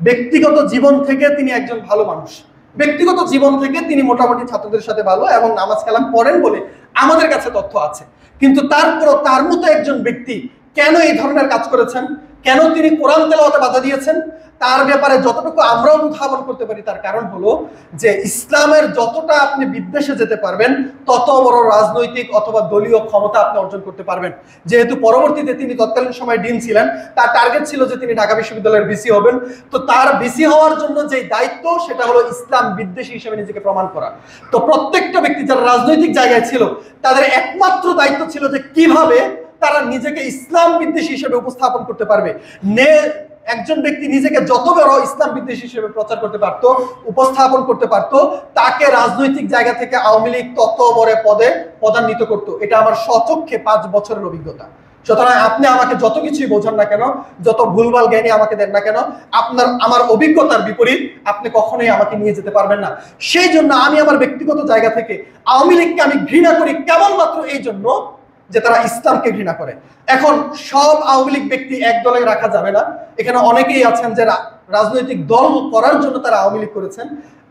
ব্যক্তিগত জীবন থেকে তিনি একজন ভালো মানুষ, ব্যক্তিগত জীবন থেকে তিনি মোটামুটি ছাত্রদের সাথে ভালো এবং নামাজ কালাম পড়েন বলে আমাদের কাছে তথ্য আছে। কিন্তু তারপরও তার মতো একজন ব্যক্তি কেন এই ধরনের কাজ করেছেন? কেন তিনি কোরআন তেলাওয়াতে বাধা দিয়েছেন? তার ব্যাপারে যতটুকু আমরা অনুধাবন করতে পারি তার কারণ হলো যে ইসলামের যতটা আপনি বিদ্বেষে যেতে পারবেন তত বড় রাজনৈতিক অথবা দলীয় ক্ষমতা আপনি অর্জন করতে পারবেন। যেহেতু পরবর্তীতে তিনি তৎকালীন সময় ডিন ছিলেন, তার টার্গেট ছিল যে তিনি ঢাকা বিশ্ববিদ্যালয়ের ভিসি হবেন। তো তার ভিসি হওয়ার জন্য যে দায়িত্ব সেটা হলো ইসলাম বিদ্বেষী হিসেবে নিজেকে প্রমাণ করা। তো প্রত্যেকটা ব্যক্তি যারা রাজনৈতিক জায়গায় ছিল তাদের একমাত্র দায়িত্ব ছিল যে কিভাবে তারা নিজেকে ইসলাম বিদ্বেষী হিসেবে উপস্থাপন করতে পারবে। একজন ব্যক্তি নিজেকে যত বড় ইসলাম বিদ্বেষী হিসেবে প্রচার করতে পারত, উপস্থাপন করতে পারত, তাকে রাজনৈতিক জায়গা থেকে আওয়ামী লীগ তত বড় পদে পদান্বিত করত। এটা আমার স্বচক্ষে 5 বছরের অভিজ্ঞতা। সুতরাং আপনি আমাকে যত কিছুই বোঝান না কেন, যত ভুলভাল জ্ঞানী আমাকে দেন না কেন, আমার অভিজ্ঞতার বিপরীত আপনি কখনোই আমাকে নিয়ে যেতে পারবেন না। সেই জন্য আমি আমার ব্যক্তিগত জায়গা থেকে আওয়ামী লীগকে আমি ঘৃণা করি কেবলমাত্র এই জন্য যে তারা ইসলামকে ঘৃণা করে। এখন সব আওয়ামী লীগ ব্যক্তি এক দলে রাখা যাবে না। এখানে অনেকেই আছেন যারা রাজনৈতিক দল করার জন্য তারা আওয়ামী লীগ করেছেন,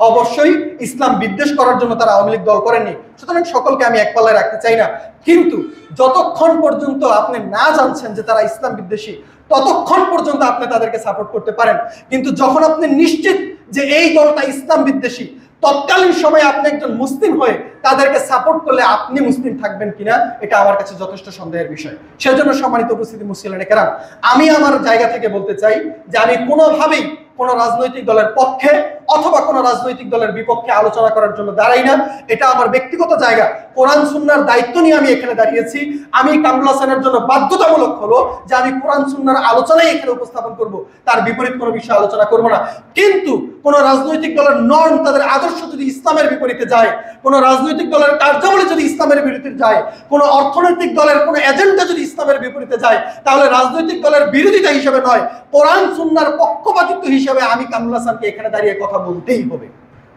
অবশ্যই ইসলাম বিদ্বেষ করার জন্য তারা আওয়ামী লীগ দল করেননি। সুতরাং সকলকে আমি এক পাল্লায় রাখতে চাই না। কিন্তু যতক্ষণ পর্যন্ত আপনি না জানছেন যে তারা ইসলাম বিদ্বেষী ততক্ষণ পর্যন্ত আপনি তাদেরকে সাপোর্ট করতে পারেন। কিন্তু যখন আপনি নিশ্চিত যে এই দলটা ইসলাম বিদ্বেষী, তৎকালীন সময়ে আপনি একজন মুসলিম হয়ে তাদেরকে সাপোর্ট করলে আপনি মুসলিম থাকবেন কিনা এটা আমার কাছে যথেষ্ট সন্দেহের বিষয়। সেজন্য সম্মানিত উপস্থিতি মুসলিমরা কেরাম, আমি আমার জায়গা থেকে বলতে চাই যে আমি কোনোভাবেই কোনো রাজনৈতিক দলের পক্ষে অথবা কোনো রাজনৈতিক দলের বিপক্ষে আলোচনা করার জন্য দাঁড়াই না। এটা আমার ব্যক্তিগত জায়গা। কোরআন সুন্নাহর দায়িত্ব নিয়ে আমি এখানে দাঁড়িয়েছি। আমি কামরুল হাসানের জন্য বাধ্যতামূলক হলো যে আমি কোরআন সুন্নাহর আলোচনাই এখানে উপস্থাপন করব, তার বিপরীত কোনো বিষয়ে আলোচনা করব না। কিন্তু কোনো রাজনৈতিক দলের নর্ম, তাদের আদর্শ যদি ইসলামের বিপরীতে যায়, কোনো রাজনৈতিক দলের কার্যাবলী যদি ইসলামের বিরুদ্ধে যায়, কোনো অর্থনৈতিক দলের কোনো এজেন্ডা যদি ইসলামের বিপরীতে যায়, তাহলে রাজনৈতিক দলের বিরোধিতা হিসেবে নয়, কোরআন সুন্নাহর পক্ষপাতিত্ব হিসেবে আমি কামরুল হাসানকে এখানে দাঁড়িয়ে কথা বলতেই হবে।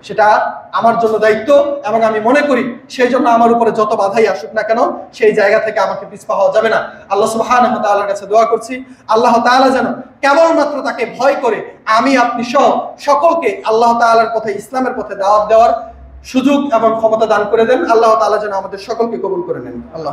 সেটা আমার জন্য দায়িত্ব এবং আমি মনে করি সেই জন্য আমার উপরে যত বাধাই আসুক না কেন সেই জায়গা থেকে আমাকে পিছপা হওয়া যাবে না। আল্লাহ সুবহানাহু ওয়া তাআলার কাছে দোয়া করছি আল্লাহ তাআলা যেন কেবলমাত্র তাকে ভয় করে আমি আপনি সহ সকলকে আল্লাহ তাআলার পথে, ইসলামের পথে দাওয়াত দেওয়ার সুযোগ এবং ক্ষমতা দান করে দেন। আল্লাহ তাআলা যেন আমাদের সকলকে কবুল করে নেন। আল্লাহ।